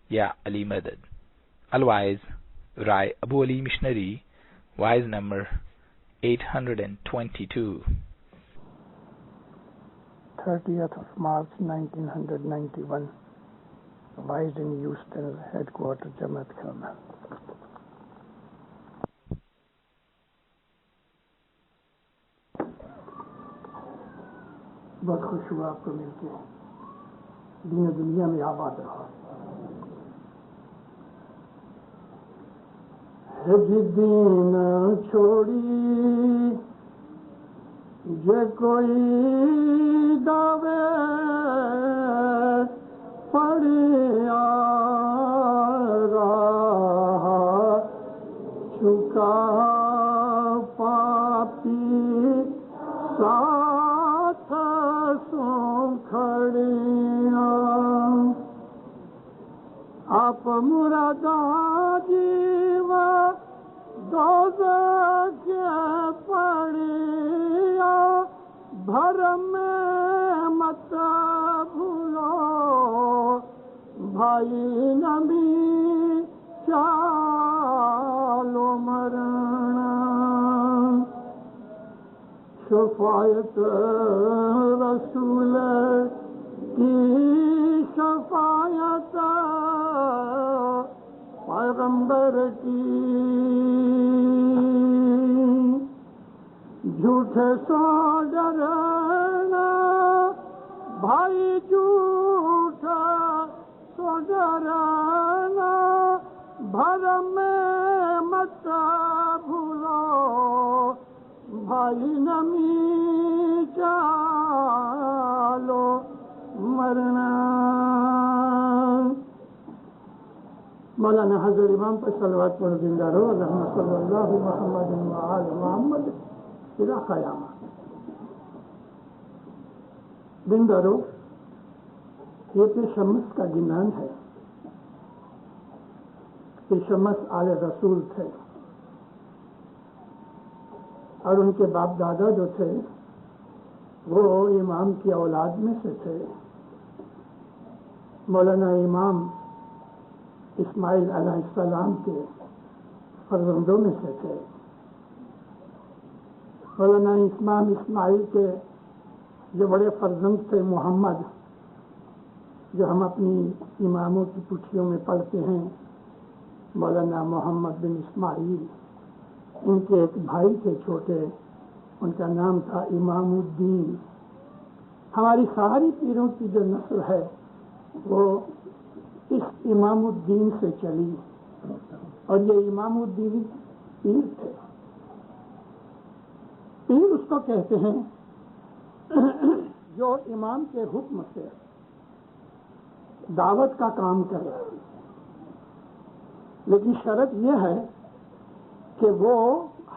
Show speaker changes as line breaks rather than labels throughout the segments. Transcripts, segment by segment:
Ya Ali Madad. Otherwise, Rai Abu Ali Missionary, wise number 822.
30th of March 1991. Wise in Houston, headquarters, Jamaat Khana. بہت خوش ہوا آپ کو مل کے. دین و دنیا میں آباد رہا. دین چھوڑی جو کوئی دعوے پڑیا رہا چکا پاپی ساتھ سو کھڑیا آپ مرادہ جیوا دوزخ کے پڑیا بھرم مت بھولو بھائی نبی چالو مرنا شفاعت رسول کی شفاعت پیغمبر کی جھوٹے سو ڈرنا بھائی جھوٹا سو ڈرنا بھرم میں مت بھولو بھائی نمی چالو مرنا. مولانا حضرت امام پر صلوات پڑھ زندہ رہو. اللہم صلی اللہ محمد وآل محمد الى قیامت. زندہ رہو. یہ پیشمس کا گنان ہے. پیشمس آل رسول تھے اور ان کے باپ دادا جو تھے وہ امام کی اولاد میں سے تھے. مولانا امام اسماعیل علیہ السلام کے فرزندوں میں سے تھے. مولانا امام اسماعیل کے جو بڑے فرزند تھے محمد، جو ہم اپنی اماموں کی پٹھیوں میں پڑھتے ہیں، مولانا محمد بن اسماعیل، ان کے ایک بھائی تھے چھوٹے، ان کا نام تھا امام الدین. ہماری ساری پیروں کی جو نسل ہے وہ اس امام الدین سے چلی، اور یہ امام الدین پیر تھے. پیر اس کو کہتے ہیں جو امام کے حکم سے دعوت کا کام کرے، لیکن شرط یہ ہے کہ وہ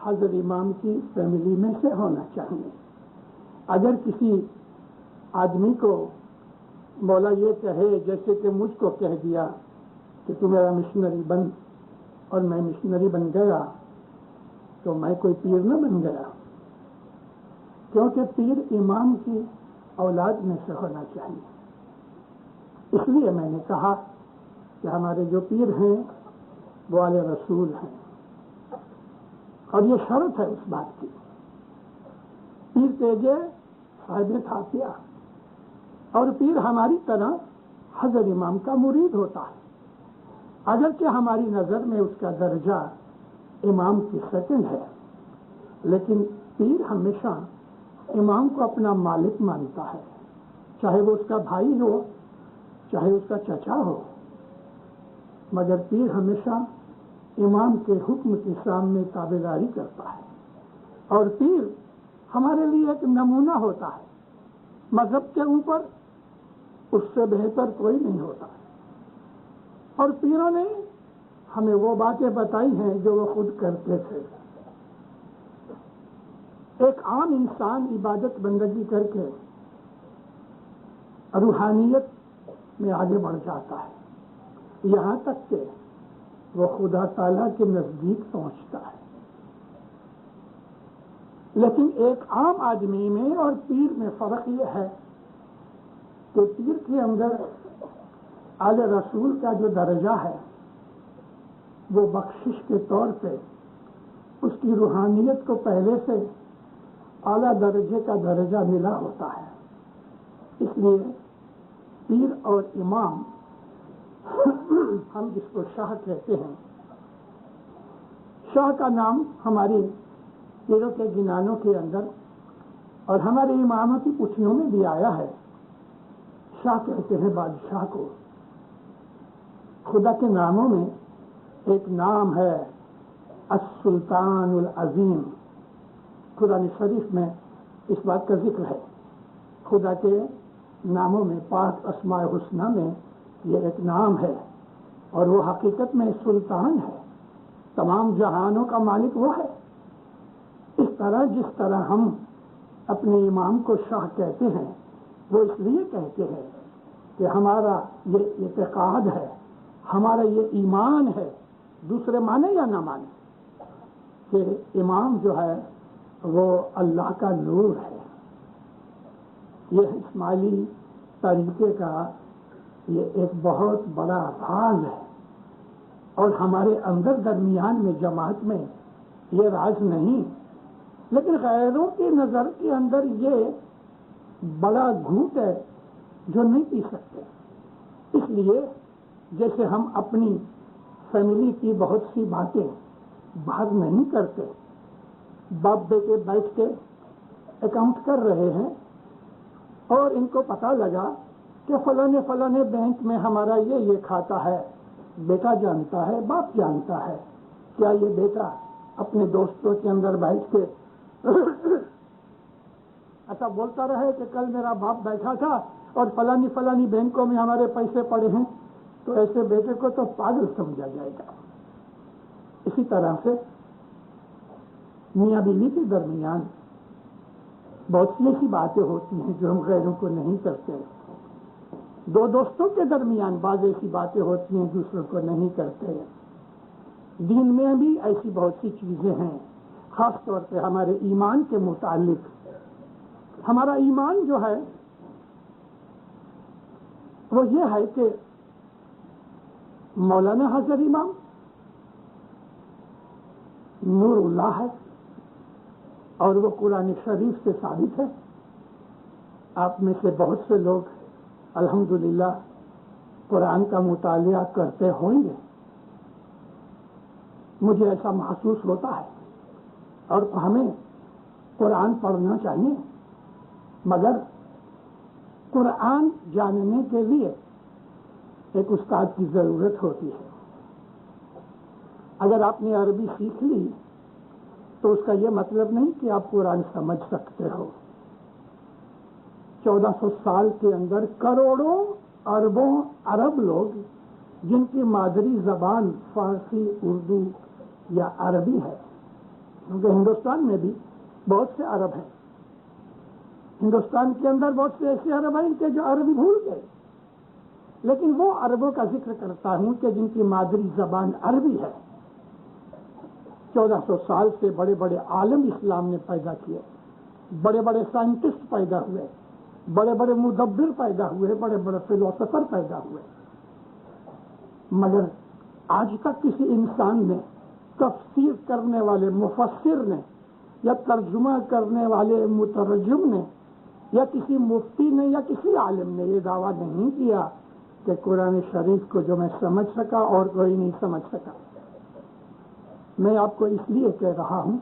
حضرت امام کی فیملی میں سے ہونا چاہیے. اگر کسی آدمی کو مولا یہ کہے، جیسے کہ مجھ کو کہہ دیا کہ تو میرا مشنری بن، اور میں مشنری بن گیا، تو میں کوئی پیر نہ بن گیا، کیونکہ پیر امام کی اولاد میں سے ہونا چاہیے. اس لیے میں نے کہا کہ ہمارے جو پیر ہیں وہ آل رسول ہیں، اور یہ شرط ہے اس بات کی. پیر تیجے صاحب تھاپیا، اور پیر ہماری طرح حضرت امام کا مرید ہوتا ہے، اگرچہ ہماری نظر میں اس کا درجہ امام کی سیکنڈ ہے، لیکن پیر ہمیشہ امام کو اپنا مالک مانتا ہے، چاہے وہ اس کا بھائی ہو، چاہے اس کا چچا ہو، مگر پیر ہمیشہ امام کے حکم کے سامنے تابعداری کرتا ہے. اور پیر ہمارے لیے ایک نمونہ ہوتا ہے. مذہب کے اوپر اس سے بہتر کوئی نہیں ہوتا، اور پیروں نے ہمیں وہ باتیں بتائی ہیں جو وہ خود کرتے تھے. ایک عام انسان عبادت بندگی کر کے روحانیت میں آگے بڑھ جاتا ہے، یہاں تک کہ وہ خدا تعالیٰ کے نزدیک پہنچتا ہے. لیکن ایک عام آدمی میں اور پیر میں فرق یہ ہے کہ پیر کے اندر آل رسول کا جو درجہ ہے وہ بخشش کے طور پہ اس کی روحانیت کو پہلے سے اعلیٰ درجے کا درجہ ملا ہوتا ہے. اس لیے پیر اور امام ہم جس کو شاہ کہتے ہیں، شاہ کا نام ہماری پیروں کے گنانوں کے اندر اور ہمارے اماموں کی پوتھیوں میں بھی آیا ہے. شاہ کہتے ہیں بادشاہ کو. خدا کے ناموں میں ایک نام ہے السلطان العظیم. قرآن شریف میں اس بات کا ذکر ہے. خدا کے ناموں میں، پاک اسماء الحسنہ میں یہ ایک نام ہے اور وہ حقیقت میں سلطان ہے. تمام جہانوں کا مالک وہ ہے. اس طرح جس طرح ہم اپنے امام کو شاہ کہتے ہیں، وہ اس لیے کہتے ہیں کہ ہمارا یہ اعتقاد ہے، ہمارا یہ ایمان ہے، دوسرے مانے یا نہ مانے، کہ امام جو ہے وہ اللہ کا نور ہے. یہ اسماعیلی طریقے کا یہ ایک بہت بڑا راز ہے اور ہمارے اندر درمیان میں جماعت میں یہ راز نہیں، لیکن غیروں کی نظر کے اندر یہ بڑا گھوٹ ہے جو نہیں پی سکتے. اس لیے جیسے ہم اپنی فیملی کی بہت سی باتیں باہر نہیں کرتے، باپ بیٹے بیٹھ کے اکاؤنٹ کر رہے ہیں اور ان کو پتہ لگا کہ فلانے بینک میں ہمارا یہ کھاتا ہے، بیٹا جانتا ہے، باپ جانتا ہے. کیا یہ بیٹا اپنے دوستوں کے اندر بیٹھ کے ایسا بولتا رہے کہ کل میرا باپ بیٹھا تھا اور فلانی بینکوں میں ہمارے پیسے پڑے ہیں؟ تو ایسے بیٹے کو تو پاگل سمجھا جائے گا. اسی طرح سے میاں بیوی کے درمیان بہت سی ایسی باتیں ہوتی ہیں جو ہم غیروں کو نہیں کرتے. دو دوستوں کے درمیان بعض ایسی باتیں ہوتی ہیں دوسروں کو نہیں کرتے. دین میں بھی ایسی بہت سی چیزیں ہیں. خاص طور پہ ہمارے ایمان کے متعلق. ہمارا ایمان جو ہے وہ یہ ہے کہ مولانا حضرت امام نور اللہ ہے اور وہ قرآن شریف سے ثابت ہے. آپ میں سے بہت سے لوگ الحمدللہ قرآن کا مطالعہ کرتے ہوں گے. مجھے ایسا محسوس ہوتا ہے اور ہمیں قرآن پڑھنا چاہیے، مگر قرآن جاننے کے لیے ایک استاد کی ضرورت ہوتی ہے. اگر آپ نے عربی سیکھ لی تو اس کا یہ مطلب نہیں کہ آپ قرآن سمجھ سکتے ہو. 1400 سال کے اندر کروڑوں اربوں عرب لوگ جن کی مادری زبان فارسی، اردو یا عربی ہے، کیونکہ ہندوستان میں بھی بہت سے عرب ہیں. ہندوستان کے اندر بہت سے ایسے عرب ہیں کہ جو عربی بھول گئے، لیکن وہ عربوں کا ذکر کرتا ہوں کہ جن کی مادری زبان عربی ہے. 1400 سال سے بڑے بڑے عالم اسلام نے پیدا کیے، بڑے بڑے سائنٹسٹ پیدا ہوئے، بڑے بڑے مدبر پیدا ہوئے، بڑے بڑے فلاسفر پیدا ہوئے، مگر آج تک کسی انسان نے، تفسیر کرنے والے مفسر نے یا ترجمہ کرنے والے مترجم نے یا کسی مفتی نے یا کسی عالم نے یہ دعویٰ نہیں کیا کہ قرآن شریف کو جو میں سمجھ سکا اور کوئی نہیں سمجھ سکا. میں آپ کو اس لیے کہہ رہا ہوں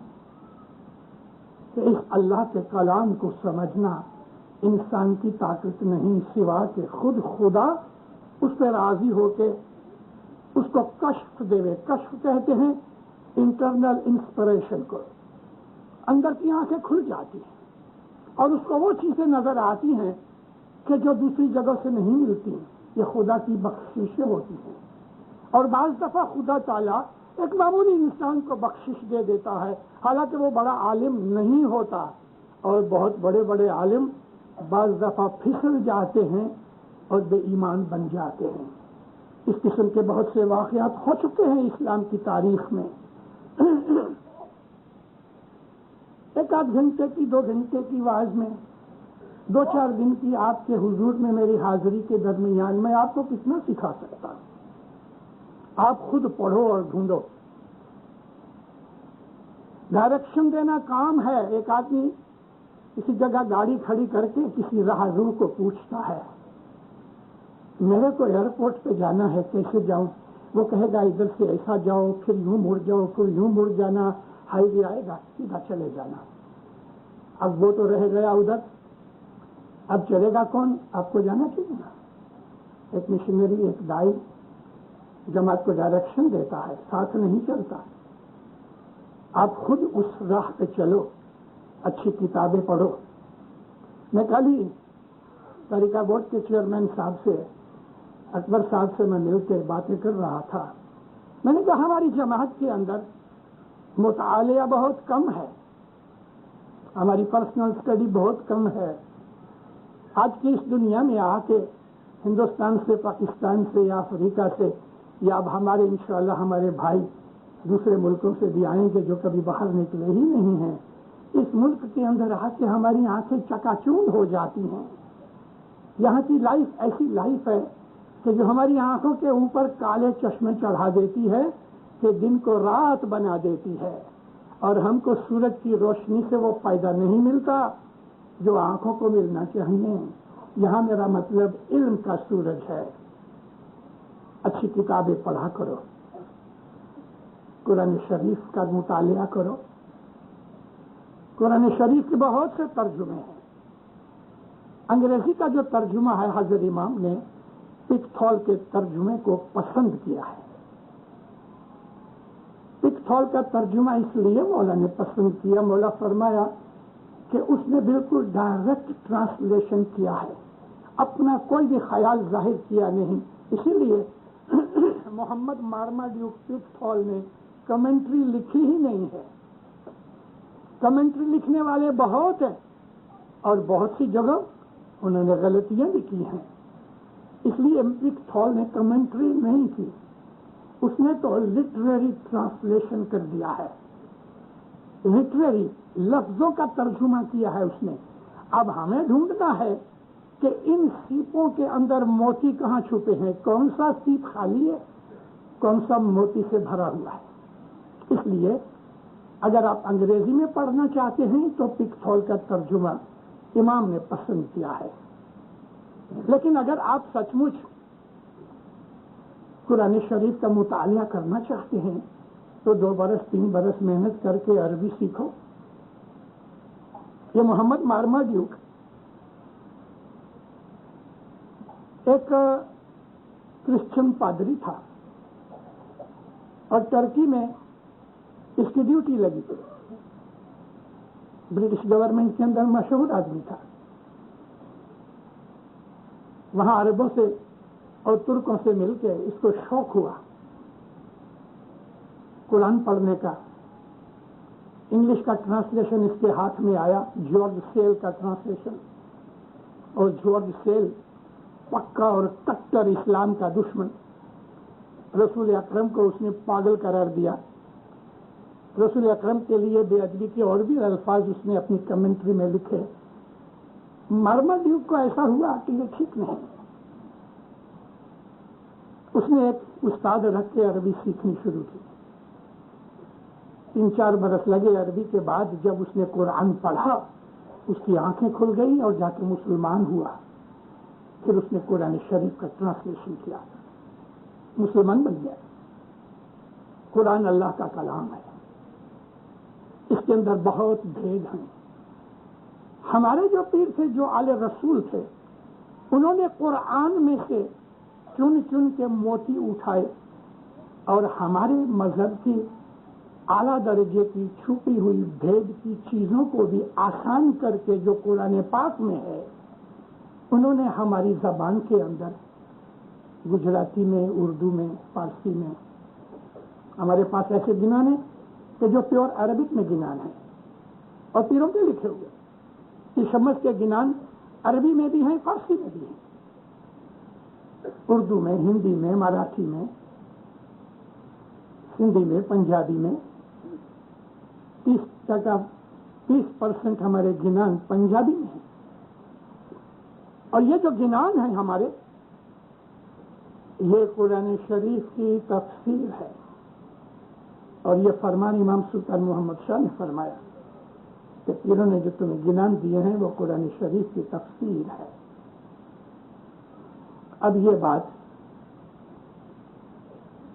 کہ اس اللہ کے کلام کو سمجھنا انسان کی طاقت نہیں، سوا کہ خود خدا اس پہ راضی ہو کے اس کو کشف دے. کشف کہتے ہیں انٹرنل انسپریشن کو. اندر کی آنکھیں کھل جاتی ہیں اور اس کو وہ چیزیں نظر آتی ہیں کہ جو دوسری جگہ سے نہیں ملتی. یہ خدا کی بخششیں ہوتی ہیں اور بعض دفعہ خدا تعالیٰ ایک معمولی انسان کو بخشش دے دیتا ہے، حالانکہ وہ بڑا عالم نہیں ہوتا. اور بہت بڑے بڑے عالم بعض دفعہ پھسل جاتے ہیں اور بے ایمان بن جاتے ہیں. اس قسم کے بہت سے واقعات ہو چکے ہیں اسلام کی تاریخ میں. ایک آدھ گھنٹے کی 2 گھنٹے کی وعظ میں دو چار دن کی آپ کے حضور میں میری حاضری کے درمیان میں آپ کو کتنا سکھا سکتا ہوں؟ آپ خود پڑھو اور ڈھونڈو. ڈائریکشن دینا کام ہے. ایک آدمی کسی جگہ گاڑی کھڑی کر کے کسی راہرو کو پوچھتا ہے میرے کو ایئرپورٹ پہ جانا ہے, کیسے جاؤں؟ وہ کہے گا ادھر سے ایسا جاؤ, پھر یوں مڑ جاؤ, پھر یوں مڑ جانا, ہائی وے آئے گا, سیدھا چلے جانا. اب وہ تو رہ گیا ادھر, اب چلے گا کون؟ آپ کو جانا چاہیے نا. ایک مشنری, ایک دائی جماعت کو ڈائریکشن دیتا ہے, ساتھ نہیں چلتا. آپ خود اس راہ پہ چلو, اچھی کتابیں پڑھو. میں کل ہی طریقہ بورڈ کے چیئرمین صاحب سے, اکبر صاحب سے میں مل کے باتیں کر رہا تھا. میں نے کہا ہماری جماعت کے اندر مطالعہ بہت کم ہے, ہماری پرسنل اسٹڈی بہت کم ہے. آج کی اس دنیا میں آ کے ہندوستان سے, پاکستان سے یا افریقہ سے, یا اب ہمارے انشاءاللہ ہمارے بھائی دوسرے ملکوں سے بھی آئیں گے جو کبھی باہر نکلے ہی نہیں ہیں, اس ملک کے اندر آ کے ہماری آنکھیں چکا چوند ہو جاتی ہیں. یہاں کی لائف ایسی لائف ہے کہ جو ہماری آنکھوں کے اوپر کالے چشمے چڑھا دیتی ہے, کہ دن کو رات بنا دیتی ہے, اور ہم کو سورج کی روشنی سے وہ فائدہ نہیں ملتا جو آنکھوں کو ملنا چاہیے. یہاں میرا مطلب علم کا سورج ہے. اچھی کتابیں پڑھا کرو, قرآن شریف کا مطالعہ کرو. قرآن شریف کے بہت سے ترجمے ہیں. انگریزی کا جو ترجمہ ہے, حضرت امام نے پکتھول کے ترجمے کو پسند کیا ہے. پکتھول کا ترجمہ اس لیے مولا نے پسند کیا, مولا فرمایا کہ اس نے بالکل ڈائریکٹ ٹرانسلیشن کیا ہے, اپنا کوئی بھی خیال ظاہر کیا نہیں. اسی لیے محمد مارماڈیوک پکتھول نے کمنٹری لکھی ہی نہیں ہے. کمنٹری لکھنے والے بہت ہیں اور بہت سی جگہ انہوں نے غلطیاں بھی کی ہیں. اس لیے پکتھول نے کمنٹری نہیں کی, اس نے تو لٹریری ٹرانسلیشن کر دیا ہے. لٹریری لفظوں کا ترجمہ کیا ہے اس نے. اب ہمیں ڈھونڈنا ہے کہ ان سیپوں کے اندر موتی کہاں چھپے ہیں, کون سا سیپ خالی ہے, کون سا موتی سے بھرا ہوا ہے. اس لیے اگر آپ انگریزی میں پڑھنا چاہتے ہیں تو پکتھول کا ترجمہ امام نے پسند کیا ہے. لیکن اگر آپ سچ مچ قرآن شریف کا مطالعہ کرنا چاہتے ہیں تو 2 برس 3 برس محنت کر کے عربی سیکھو. یہ محمد مارماڈیوک ایک کرسچن پادری تھا اور ترکی میں اس کی ڈیوٹی لگی. برٹش گورنمنٹ کے اندر مشہور آدمی تھا. وہاں عربوں سے اور ترکوں سے مل کے اس کو شوق ہوا قرآن پڑھنے کا. انگلش کا ٹرانسلیشن اس کے ہاتھ میں آیا, جارج سیل کا ٹرانسلیشن. اور جارج سیل پکا اور کٹر اسلام کا دشمن. رسول اکرم کو اس نے پاگل قرار دیا. رسول اکرم کے لیے بے ادبی کے اور بھی الفاظ اس نے اپنی کمنٹری میں لکھے. مارماڈیوک کو ایسا ہوا کہ یہ ٹھیک نہیں. اس نے ایک استاد رکھ کے عربی سیکھنی شروع کی. 3-4 برس لگے. عربی کے بعد جب اس نے قرآن پڑھا اس کی آنکھیں کھل گئی اور جا کے مسلمان ہوا. پھر اس نے قرآن شریف کا ٹرانسلیشن کیا, مسلمان بن گیا. قرآن اللہ کا کلام ہے, اس کے اندر بہت بھید ہیں. ہمارے جو پیر تھے, جو آل رسول تھے, انہوں نے قرآن میں سے چن چن کے موتی اٹھائے اور ہمارے مذہب کی اعلیٰ درجے کی چھپی ہوئی بھید کی چیزوں کو بھی آسان کر کے جو قرآن پاک میں ہے انہوں نے ہماری زبان کے اندر, گجراتی میں, اردو میں, فارسی میں, ہمارے پاس ایسے گنان ہیں کہ جو پیور عربک میں گنان ہیں اور پیروں کے لکھے ہوئے. شمس کے گنان عربی میں بھی ہیں, فارسی میں بھی ہیں, اردو میں, ہندی میں, مراٹھی میں, سندھی میں, پنجابی میں. 30% ہمارے گنان پنجابی میں ہیں. اور یہ جو گنان ہے ہمارے، یہ قرآن شریف کی تفسیر ہے، اور یہ فرمان امام سلطان محمد شاہ نے فرمایا کہ انہوں نے جو تمہیں گنان دیے ہیں وہ قرآن شریف کی تفسیر ہے۔ اب یہ بات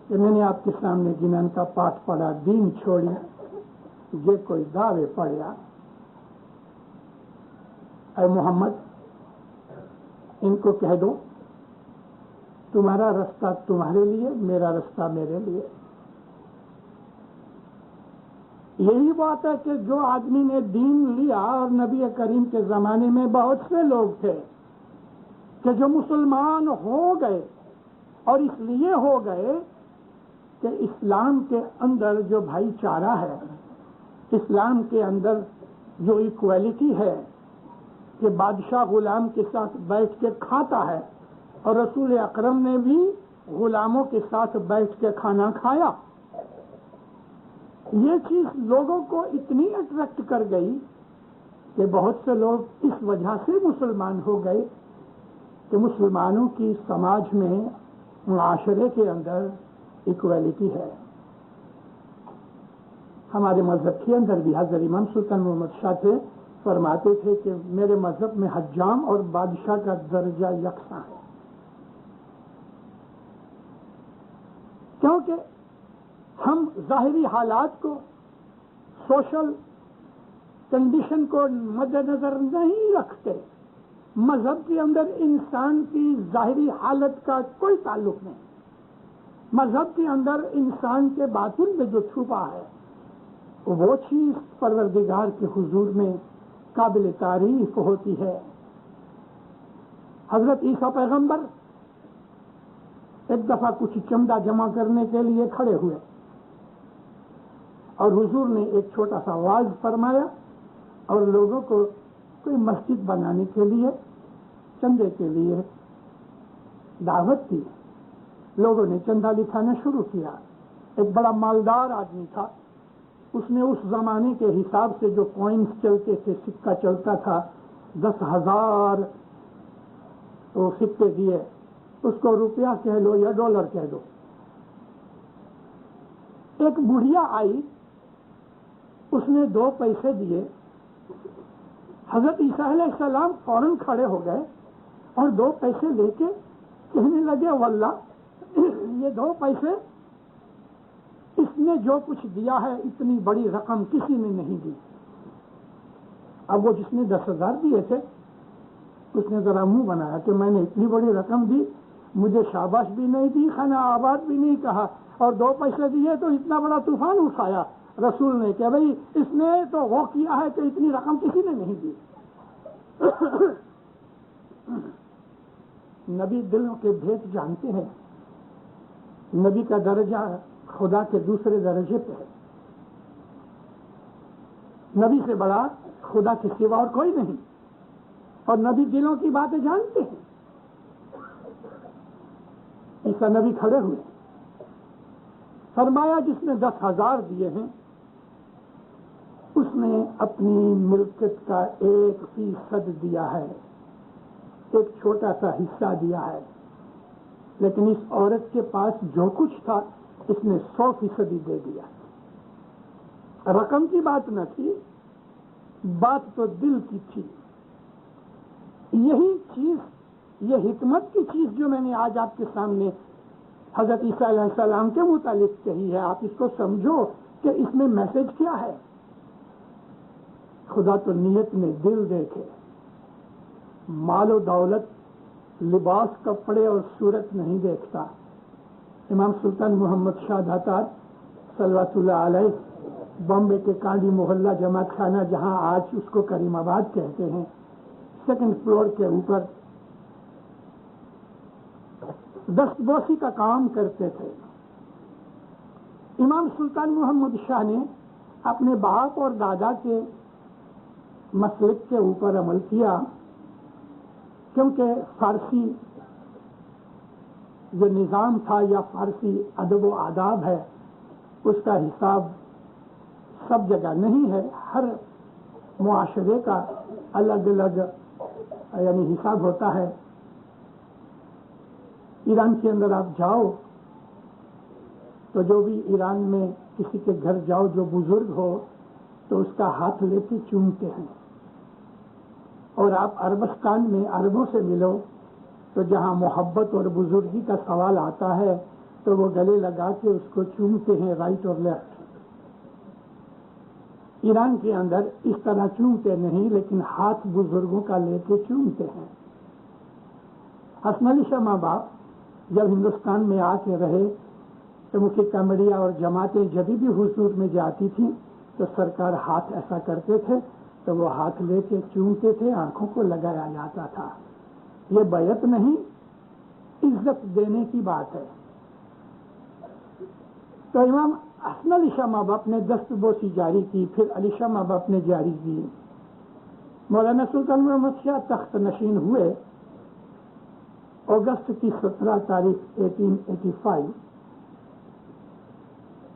کہ میں نے آپ کے سامنے گنان کا پاٹ پڑھا، دین چھوڑی، یہ کوئی دعوے پڑیا، اے محمد ان کو کہہ دو تمہارا رستہ تمہارے لیے، میرا رستہ میرے لیے۔ یہی بات ہے کہ جو آدمی نے دین لیا، اور نبی کریم کے زمانے میں بہت سے لوگ تھے کہ جو مسلمان ہو گئے، اور اس لیے ہو گئے کہ اسلام کے اندر جو بھائی چارہ ہے، اسلام کے اندر جو ایکویلٹی ہے کہ بادشاہ غلام کے ساتھ بیٹھ کے کھاتا ہے، اور رسول اکرم نے بھی غلاموں کے ساتھ بیٹھ کے کھانا کھایا، یہ چیز لوگوں کو اتنی اٹریکٹ کر گئی کہ بہت سے لوگ اس وجہ سے مسلمان ہو گئے کہ مسلمانوں کی سماج میں، معاشرے کے اندر ایکویلٹی ہے۔ ہمارے مذہب کے اندر بھی حضرت امام سلطان محمد شاہ تھے، فرماتے تھے کہ میرے مذہب میں حجام اور بادشاہ کا درجہ یکساں ہے، کیونکہ ہم ظاہری حالات کو، سوشل کنڈیشن کو مد نظر نہیں رکھتے۔ مذہب کے اندر انسان کی ظاہری حالت کا کوئی تعلق نہیں، مذہب کے اندر انسان کے باطن میں جو چھپا ہے وہ چیز پروردگار کے حضور میں قابل تعریف ہوتی ہے۔ حضرت عیسیٰ پیغمبر ایک دفعہ کچھ چندہ جمع کرنے کے لیے کھڑے ہوئے، اور حضور نے ایک چھوٹا سا واعظ فرمایا اور لوگوں کو کوئی مسجد بنانے کے لیے چندے کے لیے دعوت دی۔ لوگوں نے چندہ لکھانا شروع کیا۔ ایک بڑا مالدار آدمی تھا، اس نے اس زمانے کے حساب سے جو کوئنز چلتے تھے، سکہ چلتا تھا، 10,000 وہ سکے دیے، اس کو روپیہ کہہ لو یا ڈالر کہہ دو۔ ایک بڑھیا آئی، اس نے 2 پیسے دیے۔ حضرت عیسیٰ علیہ السلام فوراً کھڑے ہو گئے اور 2 پیسے لے کے کہنے لگے واللہ یہ 2 پیسے اس نے جو کچھ دیا ہے اتنی بڑی رقم کسی نے نہیں دی۔ اب وہ جس نے 10,000 دیے تھے اس نے ذرا منہ بنایا کہ میں نے اتنی بڑی رقم دی، مجھے شاباش بھی نہیں دی، خانہ آباد بھی نہیں کہا، اور 2 پیسے دیے تو اتنا بڑا طوفان اٹھایا۔ رسول نے کہ بھئی اس نے تو وہ کیا ہے کہ اتنی رقم کسی نے نہیں دی۔ نبی دلوں کے بھید جانتے ہیں، نبی کا درجہ خدا کے دوسرے درجے پہ ہے، نبی سے بڑا خدا کے سوا اور کوئی نہیں، اور نبی دلوں کی باتیں جانتے ہیں۔ عیسیٰ نبی کھڑے ہوئے، فرمایا جس نے 10,000 دیے ہیں اس نے اپنی ملکت کا 1% دیا ہے، ایک چھوٹا سا حصہ دیا ہے، لیکن اس عورت کے پاس جو کچھ تھا اس نے 100% دے دیا۔ رقم کی بات نہ تھی، بات تو دل کی تھی۔ یہی چیز، یہ حکمت کی چیز جو میں نے آج آپ کے سامنے حضرت عیسیٰ علیہ السلام کے متعلق کہی ہے، آپ اس کو سمجھو کہ اس میں میسج کیا ہے۔ خدا تو نیت میں دل دیکھے، مال و دولت، لباس، کپڑے اور صورت نہیں دیکھتا۔ امام سلطان محمد شاہ داتار صلوات اللہ علیہ، بامبے کے کانڈی محلہ جماعت خانہ جہاں آج اس کو کریم آباد کہتے ہیں، 2nd فلور کے اوپر دستبوسی کا کام کرتے تھے۔ امام سلطان محمد شاہ نے اپنے باپ اور دادا کے مسلک کے اوپر عمل کیا، کیونکہ فارسی جو نظام تھا یا فارسی ادب و آداب ہے اس کا حساب سب جگہ نہیں ہے، ہر معاشرے کا الگ الگ یعنی حساب ہوتا ہے. ایران کے اندر آپ جاؤ تو جو بھی ایران میں کسی کے گھر جاؤ جو بزرگ ہو تو اس کا ہاتھ لے کے چومتے ہیں. اور آپ عربستان میں عربوں سے ملو تو جہاں محبت اور بزرگی کا سوال آتا ہے تو وہ گلے لگا کے اس کو چومتے ہیں رائٹ اور لیفٹ. ایران کے اندر اس طرح چومتے نہیں لیکن ہاتھ بزرگوں کا لے کے چومتے ہیں. حسن علی شاہ ماں باپ جب ہندوستان میں آ کے رہے تو مکھی کمڑیاں اور جماعتیں جب بھی حضور میں جاتی تھیں تو سرکار ہاتھ ایسا کرتے تھے تو وہ ہاتھ لے کے چومتے تھے, آنکھوں کو لگایا جاتا تھا. یہ بیعت نہیں, عزت دینے کی بات ہے. تو امام حسن علی شاہ ماں باپ نے دست بوسی جاری کی, پھر علی شاہ ماں باپ نے جاری کی. مولانا سلطان محمد شاہ تخت نشین ہوئے اگست کی 17 تاریخ 1885.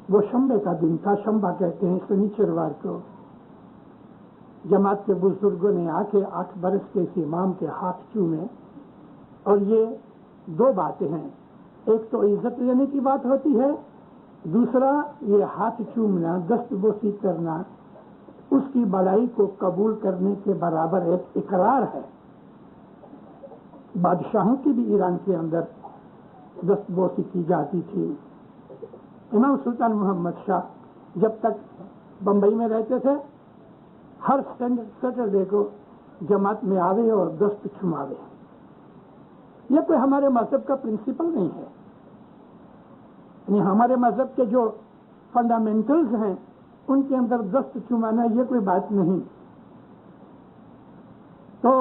وہ شنبے کا دن تھا, شنبہ کہتے ہیں سنیچروار کو. جماعت کے بزرگوں نے آ کے 8 برس کے اس امام کے ہاتھ چومے. اور یہ 2 باتیں ہیں, ایک تو عزت لینے کی بات ہوتی ہے, دوسرا یہ ہاتھ چومنا, دست بوسی کرنا اس کی بڑائی کو قبول کرنے کے برابر ایک اقرار ہے. بادشاہوں کی بھی ایران کے اندر دست بوسی کی جاتی تھی. امام سلطان محمد شاہ جب تک بمبئی میں رہتے تھے ہر سیٹرڈے کو جماعت میں آوے اور دست چھماوے. یہ کوئی ہمارے مذہب کا پرنسپل نہیں ہے, یعنی ہمارے مذہب کے جو فنڈامنٹلز ہیں ان کے اندر دست چمانا یہ کوئی بات نہیں. تو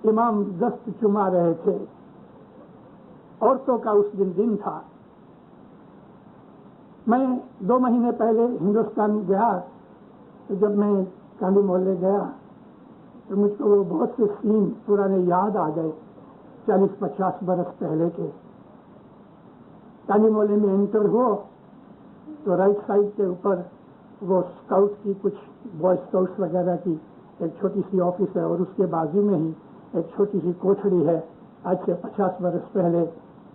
امام دست چما رہے تھے. عورتوں کا اس دن تھا. میں 2 مہینے پہلے ہندوستان گیا تو جب میں گاندھی محلے گیا تو مجھ کو وہ بہت سے سین پرانے یاد آ گئے 40-50 برس پہلے کے. گاندھی محلے میں انٹر ہو تو رائٹ سائڈ کے اوپر وہ اسکاؤٹ کی کچھ بوائے اسکاؤٹس وغیرہ کی ایک چھوٹی سی آفس ہے اور اس کے بازو میں ہی ایک چھوٹی سی کوٹھڑی ہے. آج سے 50 برس پہلے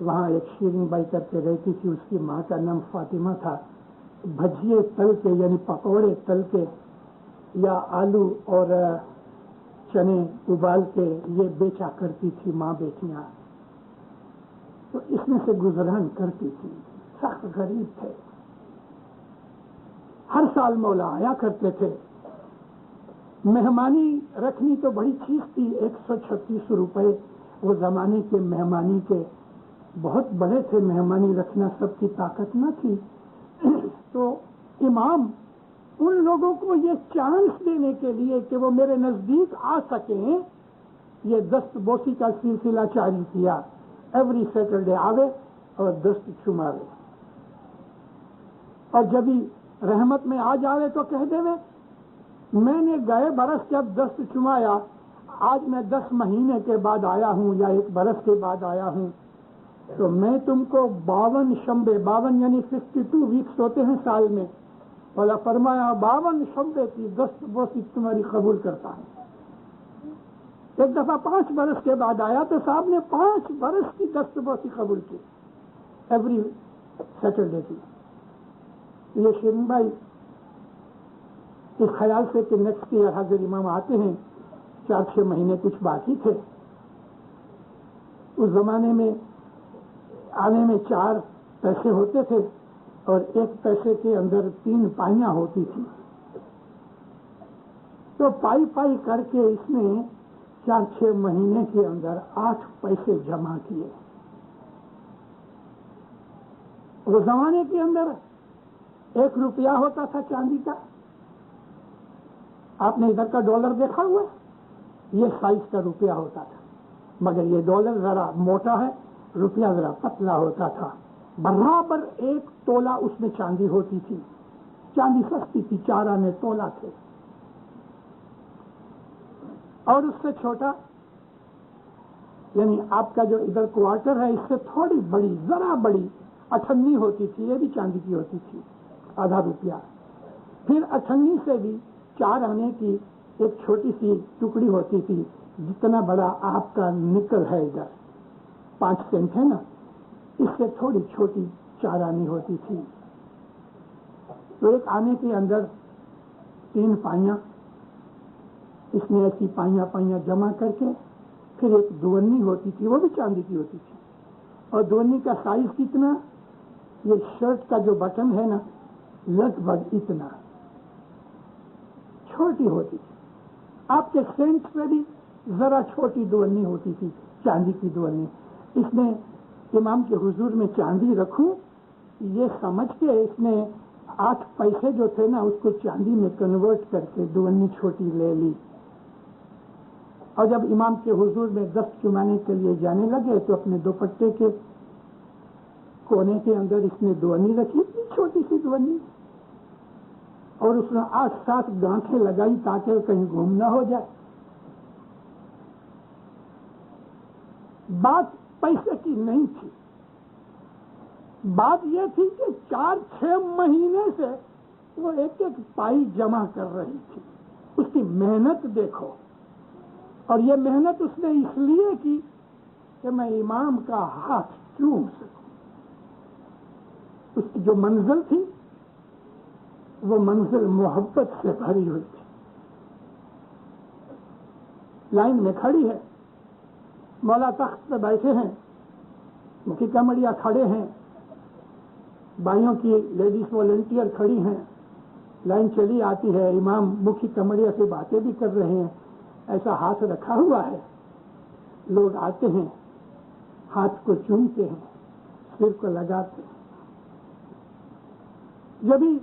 وہاں ایک شیریں بائی کر کے رہتی تھی, اس کی ماں کا نام فاطمہ تھا. بھجیے تل کے یعنی پکوڑے تل کے یا آلو اور چنے ابال کے یہ بیچا کرتی تھی ماں بیٹیاں. تو اس میں سے گزران کرتی تھی. سخت غریب تھے. ہر سال مولا آیا کرتے تھے. مہمانی رکھنی تو بڑی چیز تھی. 136 روپے وہ زمانے کے مہمانی کے بہت بڑے تھے. مہمانی رکھنا سب کی طاقت نہ تھی. تو امام ان لوگوں کو یہ چانس دینے کے لیے کہ وہ میرے نزدیک آ سکیں یہ دست بوسی کا سلسلہ جاری کیا. ایوری سیٹرڈے آوے اور دست چھماوے, اور جب ہی رحمت میں آ جاوے تو کہہ دے میں نے گئے برس جب دست چھمایا, آج میں 10 مہینے کے بعد آیا ہوں یا 1 برس کے بعد آیا ہوں, تو میں تم کو 52 شنبے, 52 یعنی 52 ویکس ہوتے ہیں سال میں, بولا فرمایا 52 شنبے کی دست بوسی تمہاری قبول کرتا ہوں. ایک دفعہ 5 برس کے بعد آیا تو صاحب نے 5 برس کی دست بوسی قبول کی ایوری سیٹرڈے کی. یہ شیرین بھائی اس خیال سے کہ نیکسٹ ایئر حضرت امام آتے ہیں, 4-6 مہینے کچھ باقی تھے. اس زمانے میں آنے میں 4 پیسے ہوتے تھے اور 1 پیسے کے اندر 3 پائیاں ہوتی تھی. تو پائی کر کے اس نے 4-6 مہینے کے اندر 8 پیسے جمع کیے. وہ زمانے کے اندر 1 روپیہ ہوتا تھا چاندی کا. آپ نے ادھر کا ڈالر دیکھا ہوا, یہ سائز کا روپیہ ہوتا تھا, مگر یہ ڈالر ذرا موٹا ہے, روپیہ ذرا پتلا ہوتا تھا. برابر 1 تولہ اس میں چاندی ہوتی تھی. چاندی سستی تھی, 4 آنے تولہ تھے. اور اس سے چھوٹا یعنی آپ کا جو ادھر کوارٹر ہے اس سے تھوڑی بڑی, ذرا بڑی 98 ہوتی تھی, یہ بھی چاندی کی ہوتی تھی, آدھا روپیہ. پھر 98 سے بھی 4 آنے کی ایک چھوٹی سی ٹکڑی ہوتی تھی, جتنا بڑا آپ کا نکل ہے ادھر 5 سینٹ ہے نا، اس سے تھوڑی چھوٹی 4 آنی ہوتی تھی. تو ایک آنے کے اندر 3 پائیاں، اس نے ایسی پائیاں جمع کر کے پھر ایک دونی ہوتی تھی، وہ بھی چاندی کی ہوتی تھی. اور دونی کا سائز کتنا، یہ شرٹ کا جو بٹن ہے نا لگ بھگ اتنا چھوٹی ہوتی تھی. آپ کے سینٹ سے بھی ذرا چھوٹی دونی ہوتی تھی، چاندی کی دونی. اس نے امام کے حضور میں چاندی رکھوں یہ سمجھ کے اس نے 8 پیسے جو تھے نا اس کو چاندی میں کنورٹ کر کے دونی چھوٹی لے لی. اور جب امام کے حضور میں دست چمانے کے لیے جانے لگے تو اپنے دوپٹے کے کونے کے اندر اس نے دونی رکھی، اتنی چھوٹی سی دونی، اور اس نے 8-7 گانٹھیں لگائی تاکہ کہیں گم نہ ہو جائے. بات پیسے کی نہیں تھی، بات یہ تھی کہ 4-6 مہینے سے وہ ایک پائی جمع کر رہی تھی. اس کی محنت دیکھو، اور یہ محنت اس نے اس لیے کی کہ میں امام کا ہاتھ چوم سکوں. اس کی جو منزل تھی وہ منزل محبت سے بھری ہوئی تھی. لائن میں کھڑی ہے، مولا تخت پہ بیٹھے ہیں، مکھی کمڑیاں کھڑے ہیں، بھائیوں کی لیڈیز والنٹیئر کھڑی ہیں، لائن چلی آتی ہے، امام مکھی کمڑیا سے باتیں بھی کر رہے ہیں، ایسا ہاتھ رکھا ہوا ہے. لوگ آتے ہیں، ہاتھ کو چومتے ہیں، سر کو لگاتے ہیں. جب بھی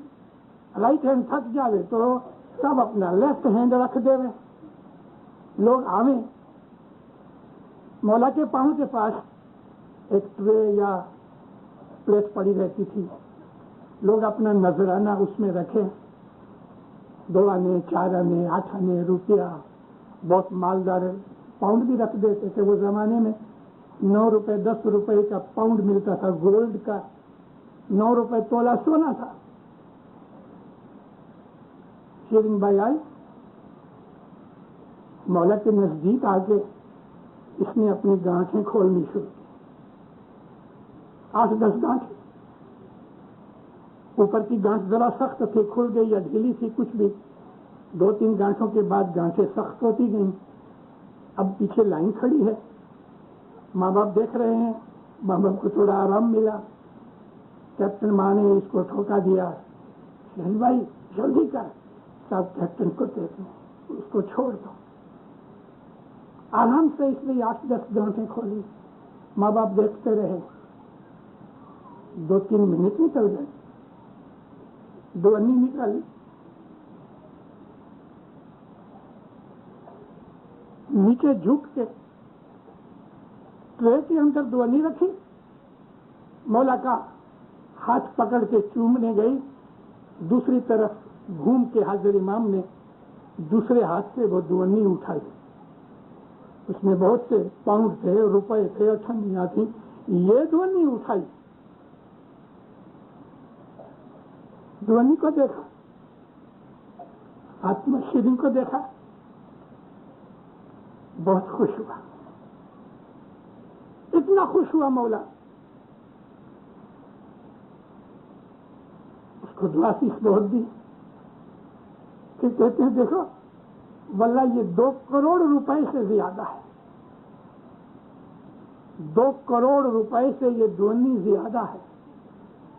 رائٹ ہینڈ تھک جاوے تو سب اپنا لیفٹ ہینڈ رکھ دے. لوگ آویں، مولا کے پاؤں کے پاس ایک ٹرے یا پلیٹ پڑی رہتی تھی، لوگ اپنا نذرانہ اس میں رکھیں، 2 آنے 4 آنے 8 آنے روپیہ. بہت مالدار پاؤنڈ بھی رکھ دیتے تھے. وہ زمانے میں 9 روپے 10 روپے کا پاؤنڈ ملتا تھا گولڈ کا، 9 روپے تولہ سونا تھا. شیرین بھائی آئی، مولا کے نزدیک آ کے اس نے اپنی گانٹھیں کھولنی شروع کی. 8-10 گانٹھیں. اوپر کی گانٹھ ذرا سخت تھی، کھل گئی یا ڈھیلی تھی کچھ بھی. 2-3 گانٹھوں کے بعد گانٹھیں سخت ہوتی گئیں. اب پیچھے لائن کھڑی ہے، ماں باپ دیکھ رہے ہیں. ماں باپ کو تھوڑا آرام ملا. کیپٹن ماں نے اس کو ٹھوکا دیا، شیرین بھائی جلدی کر. صاحب کیپٹن کو دیکھیں، اس کو چھوڑ دو. آرام سے اس نے 8-10 گانٹھیں کھولی. ماں باپ دیکھتے رہے. 2-3 منٹ نکل گئے، دونی نکل. نیچے جھک کے ٹرے کے اندر دونی رکھی، مولا کا ہاتھ پکڑ کے چومنے گئی. دوسری طرف گھوم کے حاضر امام نے دوسرے ہاتھ سے وہ دونی اٹھائی. اس میں بہت سے پاؤنڈ تھے، روپے تھے، اٹھنیاں تھیں. یہ دونی اٹھائی، دونی کو دیکھا، ہاتھ میں شیرین کو دیکھا، بہت خوش ہوا. اتنا خوش ہوا مولا، اس کو دعا فیس بہت دی کہ کہتے ہیں دیکھو واللہ یہ 2 کروڑ روپے سے زیادہ ہے. 2 کروڑ روپے سے یہ دونی زیادہ ہے.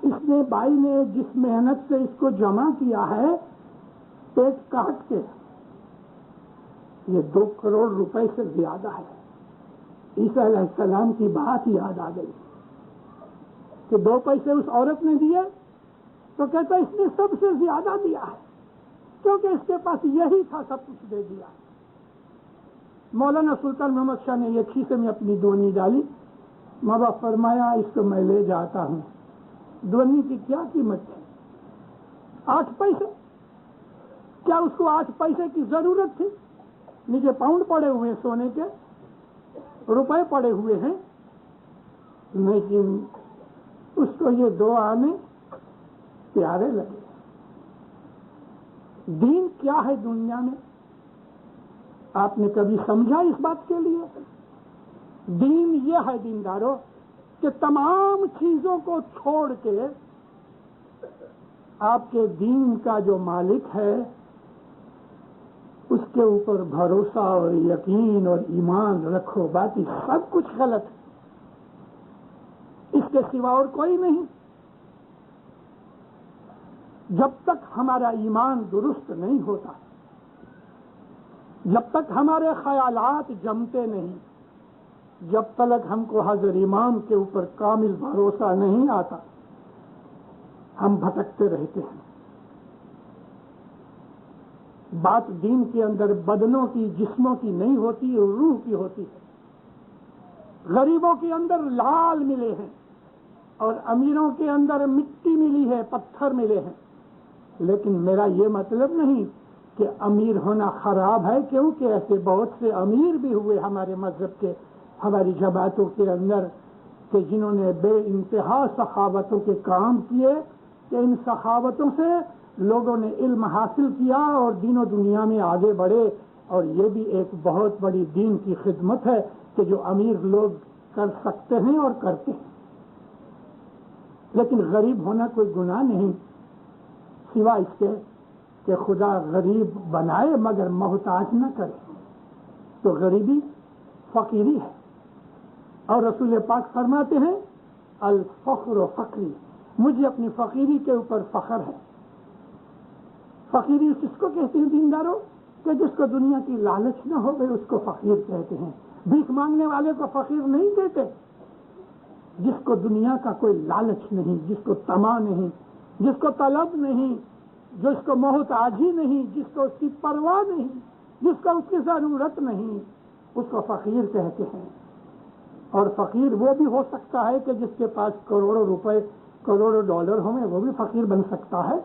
اس نے بھائی نے جس محنت سے اس کو جمع کیا ہے پیٹ کاٹ کے، یہ 2 کروڑ روپے سے زیادہ ہے. عیسیٰ علیہ السلام کی بات یاد آ گئی کہ 2 پیسے اس عورت نے دیے تو کہتا اس نے سب سے زیادہ دیا ہے، کیونکہ اس کے پاس یہی تھا، سب کچھ دے دیا. مولانا سلطان محمد شاہ نے یہ کھیسے میں اپنی دونی ڈالی. ماں باپ فرمایا اس کو میں لے جاتا ہوں. دونی کی کیا قیمت ہے؟ 8 پیسے. کیا اس کو 8 پیسے کی ضرورت تھی؟ نیچے پاؤنڈ پڑے ہوئے ہیں، سونے کے روپے پڑے ہوئے ہیں، لیکن اس کو یہ 2 آنے پیارے لگے. دین کیا ہے دنیا میں؟ آپ نے کبھی سمجھا اس بات کے لیے؟ دین یہ ہے دینداروں کہ تمام چیزوں کو چھوڑ کے آپ کے دین کا جو مالک ہے اس کے اوپر بھروسہ اور یقین اور ایمان رکھو، باقی سب کچھ غلط ہے، اس کے سوا اور کوئی نہیں۔ جب تک ہمارا ایمان درست نہیں ہوتا، جب تک ہمارے خیالات جمتے نہیں، جب تک ہم کو حضرت امام کے اوپر کامل بھروسہ نہیں آتا، ہم بھٹکتے رہتے ہیں۔ بات دین کے اندر بدنوں کی، جسموں کی نہیں ہوتی، روح کی ہوتی ہے۔ غریبوں کے اندر لال ملے ہیں اور امیروں کے اندر مٹی ملی ہے، پتھر ملے ہیں، لیکن میرا یہ مطلب نہیں کہ امیر ہونا خراب ہے، کیونکہ ایسے بہت سے امیر بھی ہوئے ہمارے مذہب کے، ہماری جماعتوں کے اندر، کہ جنہوں نے بے انتہا سخاوتوں کے کام کیے، کہ ان سخاوتوں سے لوگوں نے علم حاصل کیا اور دین و دنیا میں آگے بڑھے، اور یہ بھی ایک بہت بڑی دین کی خدمت ہے کہ جو امیر لوگ کر سکتے ہیں اور کرتے ہیں۔ لیکن غریب ہونا کوئی گناہ نہیں، سوا اس کے کہ خدا غریب بنائے مگر محتاج نہ کرے، تو غریبی فقیری ہے۔ اور رسول پاک فرماتے ہیں الفقر و فقری، مجھے اپنی فقیری کے اوپر فخر ہے۔ فقیری کس کو کہتے ہیں دینداروں؟ کہ جس کو دنیا کی لالچ نہ ہو گئی اس کو فقیر کہتے ہیں۔ بھیک مانگنے والے کو فقیر نہیں کہتے، جس کو دنیا کا کوئی لالچ نہیں، جس کو طمع نہیں، جس کو طلب نہیں، جس کو محتاجی نہیں، جس کو اس کی پرواہ نہیں، جس کو اس کی ضرورت نہیں، اس کو فقیر کہتے ہیں۔ اور فقیر وہ بھی ہو سکتا ہے کہ جس کے پاس کروڑوں روپے، کروڑوں ڈالر ہوں، وہ بھی فقیر بن سکتا ہے۔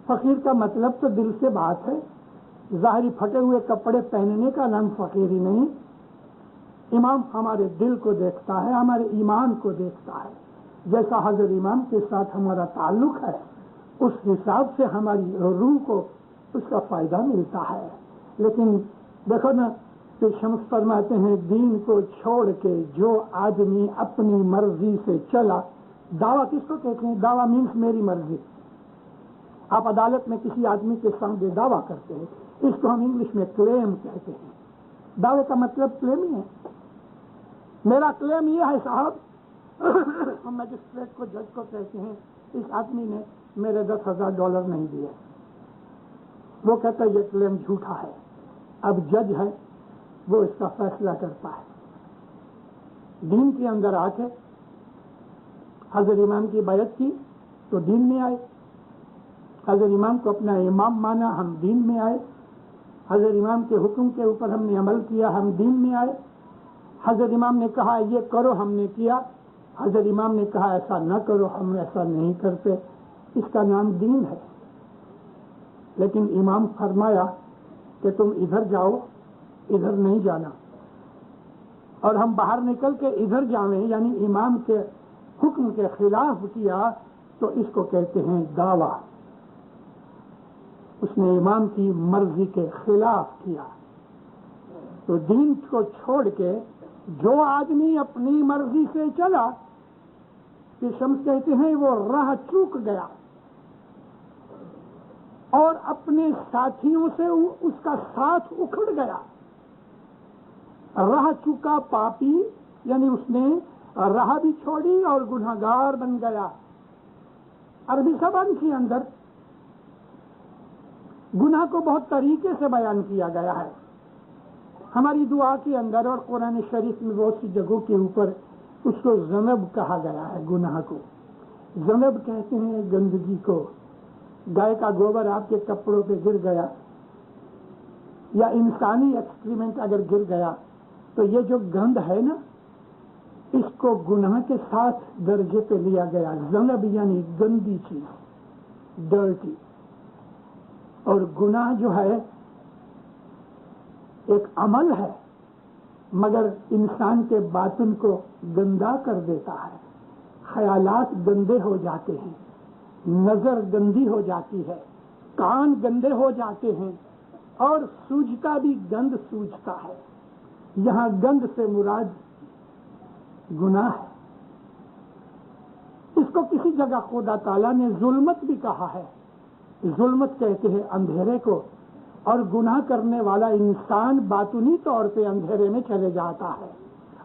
فقیر کا مطلب تو دل سے بات ہے، ظاہری پھٹے ہوئے کپڑے پہننے کا نام فقیری نہیں۔ امام ہمارے دل کو دیکھتا ہے، ہمارے ایمان کو دیکھتا ہے، جیسا حضرت امام کے ساتھ ہمارا تعلق ہے اس حساب سے ہماری روح کو اس کا فائدہ ملتا ہے۔ لیکن دیکھو نا، کہ شمس فرماتے ہیں دین کو چھوڑ کے جو آدمی اپنی مرضی سے چلا، دعویٰ کس کو کہتے ہیں؟ دعویٰ مینس میری مرضی۔ آپ عدالت میں کسی آدمی کے سامنے دعویٰ کرتے ہیں، اس کو ہم انگلش میں کلیم کہتے ہیں۔ دعوے کا مطلب کلیم ہی ہے۔ میرا کلیم یہ ہے صاحب، ہم مجسٹریٹ کو، جج کو کہتے ہیں اس آدمی نے میرے $10,000 نہیں دیے، وہ کہتا ہے یہ کلیم جھوٹا ہے۔ اب جج ہے، وہ اس کا فیصلہ کرتا ہے۔ دین کے اندر آ کے حضرت امام کی بیعت کی تو دین میں آئے، حضرت امام کو اپنا امام مانا، ہم دین میں آئے، حضرت امام کے حکم کے اوپر ہم نے عمل کیا، ہم دین میں آئے۔ حضرت امام نے کہا یہ کرو، ہم نے کیا۔ حضرت امام نے کہا ایسا نہ کرو، ہم ایسا نہیں کرتے۔ اس کا نام دین ہے۔ لیکن امام فرمایا کہ تم ادھر جاؤ، ادھر نہیں جانا، اور ہم باہر نکل کے ادھر جاویں، یعنی امام کے حکم کے خلاف کیا، تو اس کو کہتے ہیں دعویٰ۔ اس نے امام کی مرضی کے خلاف کیا۔ تو دین کو چھوڑ کے جو آدمی اپنی مرضی سے چلا، کہ شمس کہتے ہیں وہ راہ چوک گیا اور اپنے ساتھیوں سے اس کا ساتھ اکھڑ گیا۔ راہ چکا پاپی، یعنی اس نے راہ بھی چھوڑی اور گنہگار بن گیا۔ عربی زبان کے اندر گناہ کو بہت طریقے سے بیان کیا گیا ہے۔ ہماری دعا کے اندر اور قرآن شریف میں بہت سی جگہوں کے اوپر اس کو ذنب کہا گیا ہے۔ گناہ کو ذنب کہتے ہیں گندگی کو۔ گائے کا گوبر آپ کے کپڑوں پہ گر گیا یا انسانی ایکسکریمنٹ اگر گر گیا تو یہ جو گند ہے نا، اس کو گناہ کے ساتھ درجے پہ لیا گیا۔ ذنب یعنی گندی چیز، ڈرٹی۔ اور گناہ جو ہے ایک عمل ہے، مگر انسان کے باطن کو گندا کر دیتا ہے۔ خیالات گندے ہو جاتے ہیں، نظر گندی ہو جاتی ہے، کان گندے ہو جاتے ہیں، اور سوجھتا بھی گند سوجھتا ہے. یہاں گند سے مراد گناہ ہے. اس کو کسی جگہ خدا تعالیٰ نے ظلمت بھی کہا ہے. ظلمت کہتے ہیں اندھیرے کو, اور گناہ کرنے والا انسان باطنی طور پہ اندھیرے میں چلے جاتا ہے.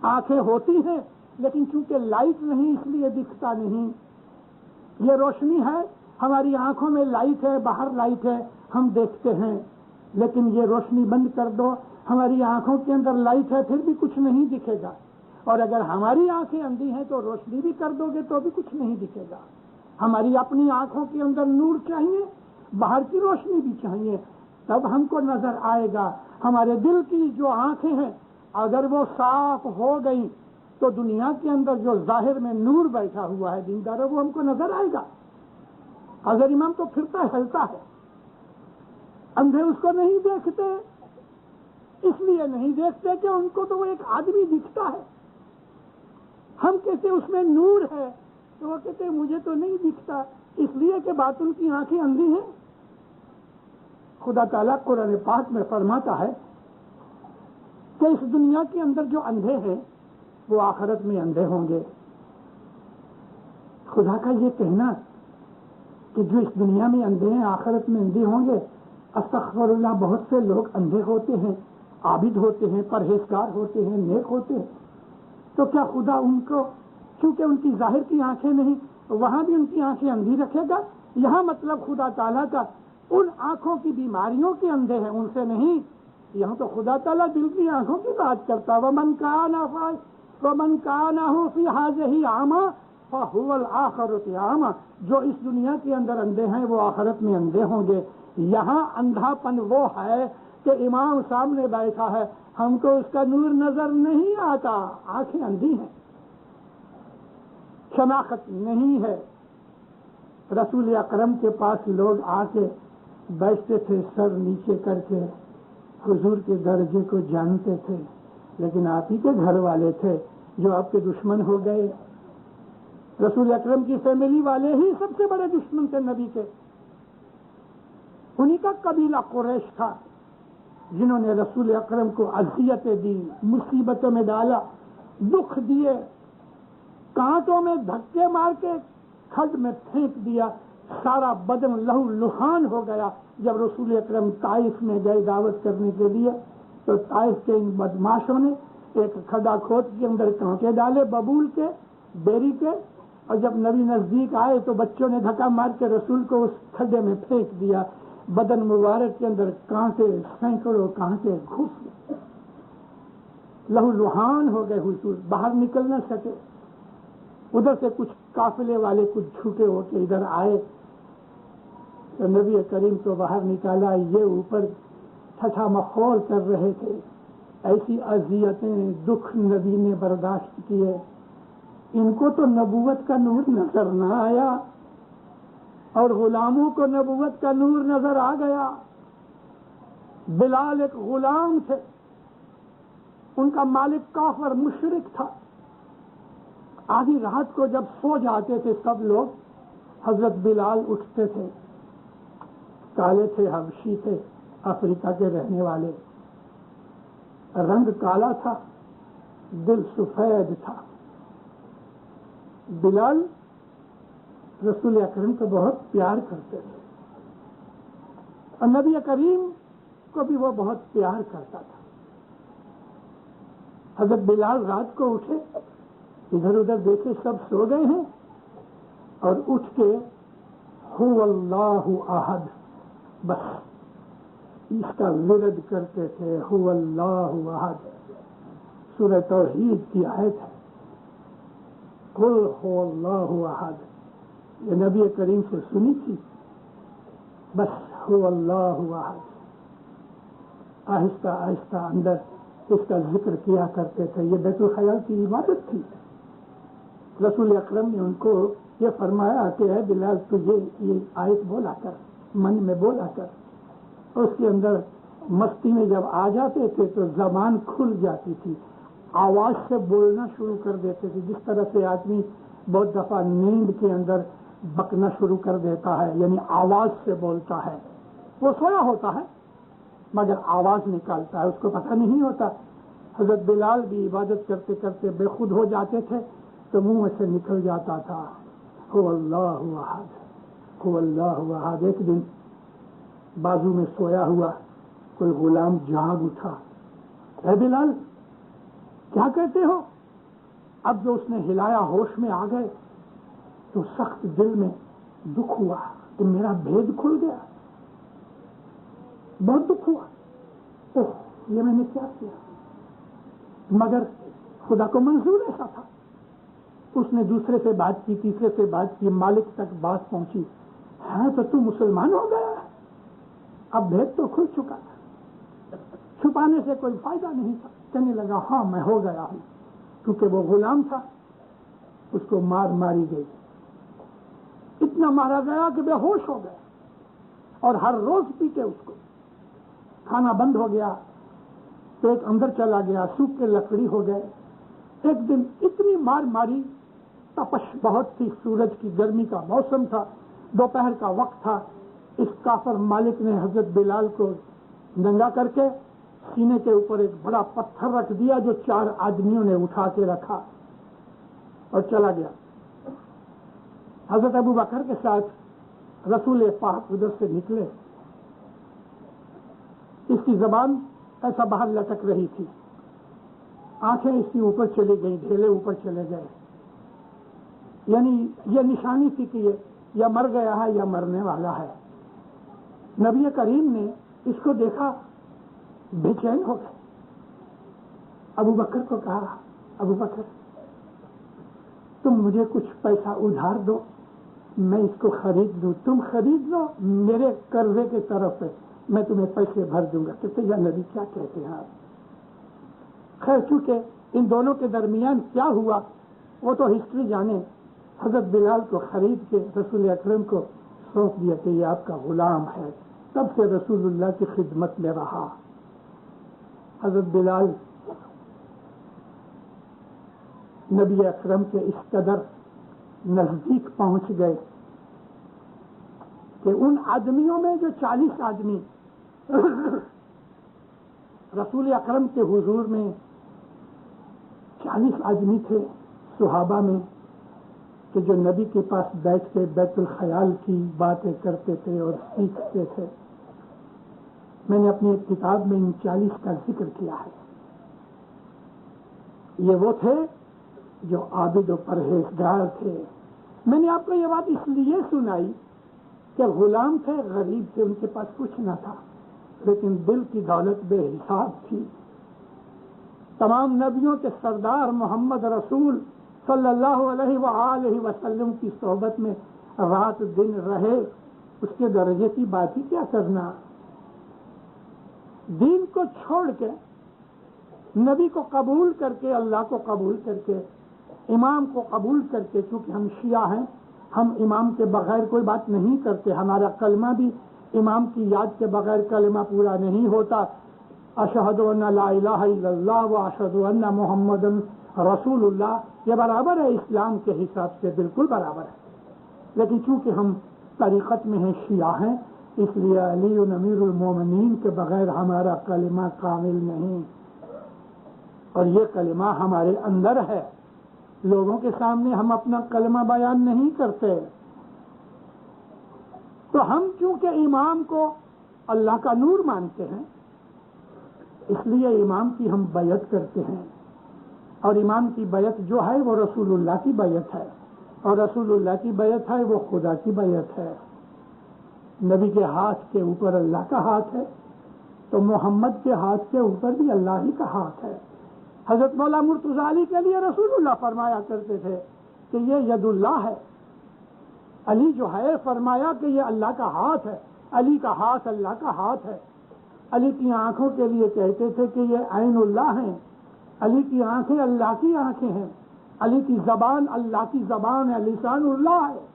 آنکھیں ہوتی ہیں لیکن چونکہ لائٹ نہیں اس لیے دکھتا نہیں. یہ روشنی ہے, ہماری آنکھوں میں لائٹ ہے, باہر لائٹ ہے, ہم دیکھتے ہیں. لیکن یہ روشنی بند کر دو, ہماری آنکھوں کے اندر لائٹ ہے پھر بھی کچھ نہیں دکھے گا. اور اگر ہماری آنکھیں اندھی ہیں تو روشنی بھی کر دو گے تو بھی کچھ نہیں دکھے گا. ہماری اپنی آنکھوں کے اندر نور چاہیے, باہر کی روشنی بھی چاہیے, تب ہم کو نظر آئے گا. ہمارے دل کی جو آنکھیں ہیں اگر وہ صاف ہو گئی تو دنیا کے اندر جو ظاہر میں نور بیٹھا ہوا ہے دیندار, وہ ہم کو نظر آئے گا. اگر امام تو پھرتا ہلتا ہے, اندھے اس کو نہیں دیکھتے. اس لیے نہیں دیکھتے کہ ان کو تو وہ ایک آدمی دکھتا ہے. ہم کہتے اس میں نور ہے تو وہ کہتے مجھے تو نہیں دکھتا, اس لیے کہ بات ان کی آنکھیں اندھی ہیں. خدا تعالیٰ قرآن پاک میں فرماتا ہے کہ اس دنیا کے اندر جو اندھے ہیں وہ آخرت میں اندھے ہوں گے. خدا کا یہ کہنا کہ جو اس دنیا میں اندھے ہیں آخرت میں اندھے ہوں گے, استغفر اللہ, بہت سے لوگ اندھے ہوتے ہیں, عابد ہوتے ہیں, پرہیزگار ہوتے ہیں, نیک ہوتے ہیں, تو کیا خدا ان کو چونکہ ان کی ظاہر کی آنکھیں نہیں وہاں بھی ان کی آنکھیں اندھی رکھے گا؟ یہاں مطلب خدا تعالیٰ کا ان آنکھوں کی بیماریوں کے اندھے ہیں, ان سے نہیں. یہاں تو خدا تعالیٰ دل کی آنکھوں کی بات کرتا ہے. وَمَنْ كَانَ فِي هَٰذِهِ أَعْمَىٰ فَهُوَ الْآخِرَةِ أَعْمَىٰ. جو اس دنیا کے اندر اندھے ہیں وہ آخرت میں اندھے ہوں گے. یہاں اندھا پن وہ ہے کہ امام سامنے بیٹھا ہے, ہم کو اس کا نور نظر نہیں آتا, آنکھیں اندھی ہیں, شناخت نہیں ہے. رسول اکرم کے پاس لوگ آ کے بیٹھتے تھے سر نیچے کر کے, حضور کے درجے کو جانتے تھے, لیکن آپ ہی کے گھر والے تھے جو آپ کے دشمن ہو گئے. رسول اکرم کی فیملی والے ہی سب سے بڑے دشمن تھے نبی کے. انہی کا قبیلہ قریش تھا جنہوں نے رسول اکرم کو اذیتیں دی, مصیبتوں میں ڈالا, دکھ دیے, کانٹوں میں دھکے مار کے کھڈ میں پھینک دیا, سارا بدن لہو لہان ہو گیا. جب رسول اکرم طائف میں گئے دعوت کرنے کے لیے تو طائف کے ان بدماشوں نے ایک کھڈا کھود کے اندر کانٹے ڈالے ببول کے, بیری کے, اور جب نبی نزدیک آئے تو بچوں نے دھکا مار کے رسول کو اس کھڈے میں پھینک دیا. بدن مبارک کے اندر کانٹے, سینکڑوں کانٹے گھس گئے, لہو لہان ہو گئے. حضور باہر نکل نہ سکے. ادھر سے کچھ قافلے والے کچھ جھوٹے ہو کے ادھر آئے تو نبی کریم کو باہر نکالا. یہ اوپر ٹھٹھا مخول کر رہے تھے, ایسی اذیتیں دکھ نبی نے برداشت کیے. ان کو تو نبوت کا نور نظر نہ آیا اور غلاموں کو نبوت کا نور نظر آ گیا. بلال ایک غلام تھے, ان کا مالک کافر مشرک تھا. آدھی رات کو جب سو جاتے تھے سب لوگ, حضرت بلال اٹھتے تھے. کالے تھے, حبشی تھے, افریقہ کے رہنے والے, رنگ کالا تھا, دل سفید تھا. بلال رسول اکرم کو بہت پیار کرتے تھے اور نبی کریم کو بھی وہ بہت پیار کرتا تھا. حضرت بلال رات کو اٹھے, ادھر ادھر دیکھے سب سو گئے ہیں, اور اٹھ کے هو اللہ احد, بس اس کا ورد کرتے تھے. هو اللہ احد سورہ توحید کی آیت ہے. قل هو اللہ احد, یہ نبی کریم سے سنی تھی. بس هو اللہ احد, آہستہ آہستہ اندر اس کا ذکر کیا کرتے تھے. یہ بیت الخیال کی عبادت تھی. رسول اکرم نے ان کو یہ فرمایا کہ اے بلال تجھے یہ آیت بولا کر, من میں بولا کر. اس کے اندر مستی میں جب آ جاتے تھے تو زبان کھل جاتی تھی, آواز سے بولنا شروع کر دیتے تھے. جس طرح سے آدمی بہت دفعہ نیند کے اندر بکنا شروع کر دیتا ہے, یعنی آواز سے بولتا ہے. وہ سویا ہوتا ہے مگر آواز نکالتا ہے، اس کو پتہ نہیں ہوتا۔ حضرت بلال بھی عبادت کرتے کرتے بے خود ہو جاتے تھے تو منہ میں سے نکل جاتا تھا هو اللہ احد، هو اللہ احد۔ ایک دن بازو میں سویا ہوا کوئی غلام جاگ اٹھا، اے بلال کیا کہتے ہو؟ اب جو اس نے ہلایا ہوش میں آ گئے تو سخت دل میں دکھ ہوا کہ میرا بھید کھل گیا، بہت دکھ ہوا، اوہ یہ میں نے کیا کیا؟ مگر خدا کو منظور ایسا تھا۔ اس نے دوسرے سے بات کی، تیسرے سے بات کی، مالک تک بات پہنچی، ہاں تو مسلمان ہو گیا ہے، اب بھید تو کھل چکا تھا، چھپانے سے کوئی فائدہ نہیں تھا۔ کہنے لگا ہاں میں ہو گیا ہوں، کیونکہ وہ غلام تھا، اس کو ماری گئی، اتنا مارا گیا کہ بے ہوش ہو گیا، اور ہر روز پیٹے اس کو، کھانا بند ہو گیا، پیٹ اندر چلا گیا، سوکھ کے لکڑی ہو گئے۔ ایک دن اتنی ماری، تپش بہت تھی، سورج کی گرمی کا موسم تھا، دوپہر کا وقت تھا، اس کافر مالک نے حضرت بلال کو ننگا کر کے سینے کے اوپر ایک بڑا پتھر رکھ دیا جو 4 آدمیوں نے اٹھا کے رکھا اور چلا گیا۔ حضرت ابو بکر کے ساتھ رسول پاک ادھر سے نکلے، اس کی زبان ایسا باہر لٹک رہی تھی، آنکھیں اس کی اوپر چلی گئی، ڈھیلے اوپر چلے گئے، یعنی یہ نشانی تھی کہ یہ یا مر گیا ہے یا مرنے والا ہے۔ نبی کریم نے اس کو دیکھا، بے چین ہو گئے، ابو بکر کو کہا ابو بکر تم مجھے کچھ پیسہ ادھار دو، میں اس کو خرید لوں، تم خرید لو، میرے قرضے کی طرف ہے، میں تمہیں پیسے بھر دوں گا۔ کہتے یا نبی کیا کہتے ہیں آپ؟ خیر چونکہ ان دونوں کے درمیان کیا ہوا وہ تو ہسٹری جانے، حضرت بلال کو خرید کے رسول اکرم کو سونپ دیا کہ یہ آپ کا غلام ہے، تب سے رسول اللہ کی خدمت میں رہا۔ حضرت بلال نبی اکرم کے اس قدر نزدیک پہنچ گئے کہ ان آدمیوں میں جو 40 آدمی رسول اکرم کے حضور میں 40 آدمی تھے صحابہ میں کہ جو نبی کے پاس بیٹھ کے بیت الخیال کی باتیں کرتے تھے اور سیکھتے تھے، میں نے اپنی ایک کتاب میں ان 40 کا ذکر کیا ہے۔ یہ وہ تھے جو عابد و پرہیزگار تھے۔ میں نے آپ کو یہ بات اس لیے سنائی کہ غلام تھے، غریب تھے، ان کے پاس کچھ نہ تھا، لیکن دل کی دولت بے حساب تھی۔ تمام نبیوں کے سردار محمد رسول صلی اللہ علیہ وآلہ وسلم کی صحبت میں رات دن رہے، اس کے درجے کی بات ہی کیا کرنا۔ دین کو چھوڑ کے، نبی کو قبول کر کے، اللہ کو قبول کر کے، امام کو قبول کر کے، چونکہ ہم شیعہ ہیں، ہم امام کے بغیر کوئی بات نہیں کرتے، ہمارا کلمہ بھی امام کی یاد کے بغیر کلمہ پورا نہیں ہوتا۔ اشہد ان لا الہ الا اللہ و اشہد ان محمد رسول اللہ، یہ برابر ہے، اسلام کے حساب سے بالکل برابر ہے، لیکن چونکہ ہم طریقت میں ہیں، شیعہ ہیں، اس لیے علی امیر المومنین کے بغیر ہمارا کلمہ کامل نہیں، اور یہ کلمہ ہمارے اندر ہے، لوگوں کے سامنے ہم اپنا کلمہ بیان نہیں کرتے۔ تو ہم چونکہ امام کو اللہ کا نور مانتے ہیں، اس لیے امام کی ہم بیعت کرتے ہیں، اور امام کی بیعت جو ہے وہ رسول اللہ کی بیعت ہے، اور رسول اللہ کی بیعت ہے وہ خدا کی بیعت ہے۔ نبی کے ہاتھ کے اوپر اللہ کا ہاتھ ہے تو محمد کے ہاتھ کے اوپر بھی اللہ ہی کا ہاتھ ہے۔ حضرت مولا مرتضی علی کے لیے رسول اللہ فرمایا کرتے تھے کہ یہ ید اللہ ہے، علی جو ہے فرمایا کہ یہ اللہ کا ہاتھ ہے، علی کا ہاتھ اللہ کا ہاتھ ہے۔ علی کی آنکھوں کے لیے کہتے تھے کہ یہ عین اللہ ہیں، علی کی آنکھیں اللہ کی آنکھیں ہیں، علی کی زبان اللہ کی زبان ہے، لسان اللہ ہے۔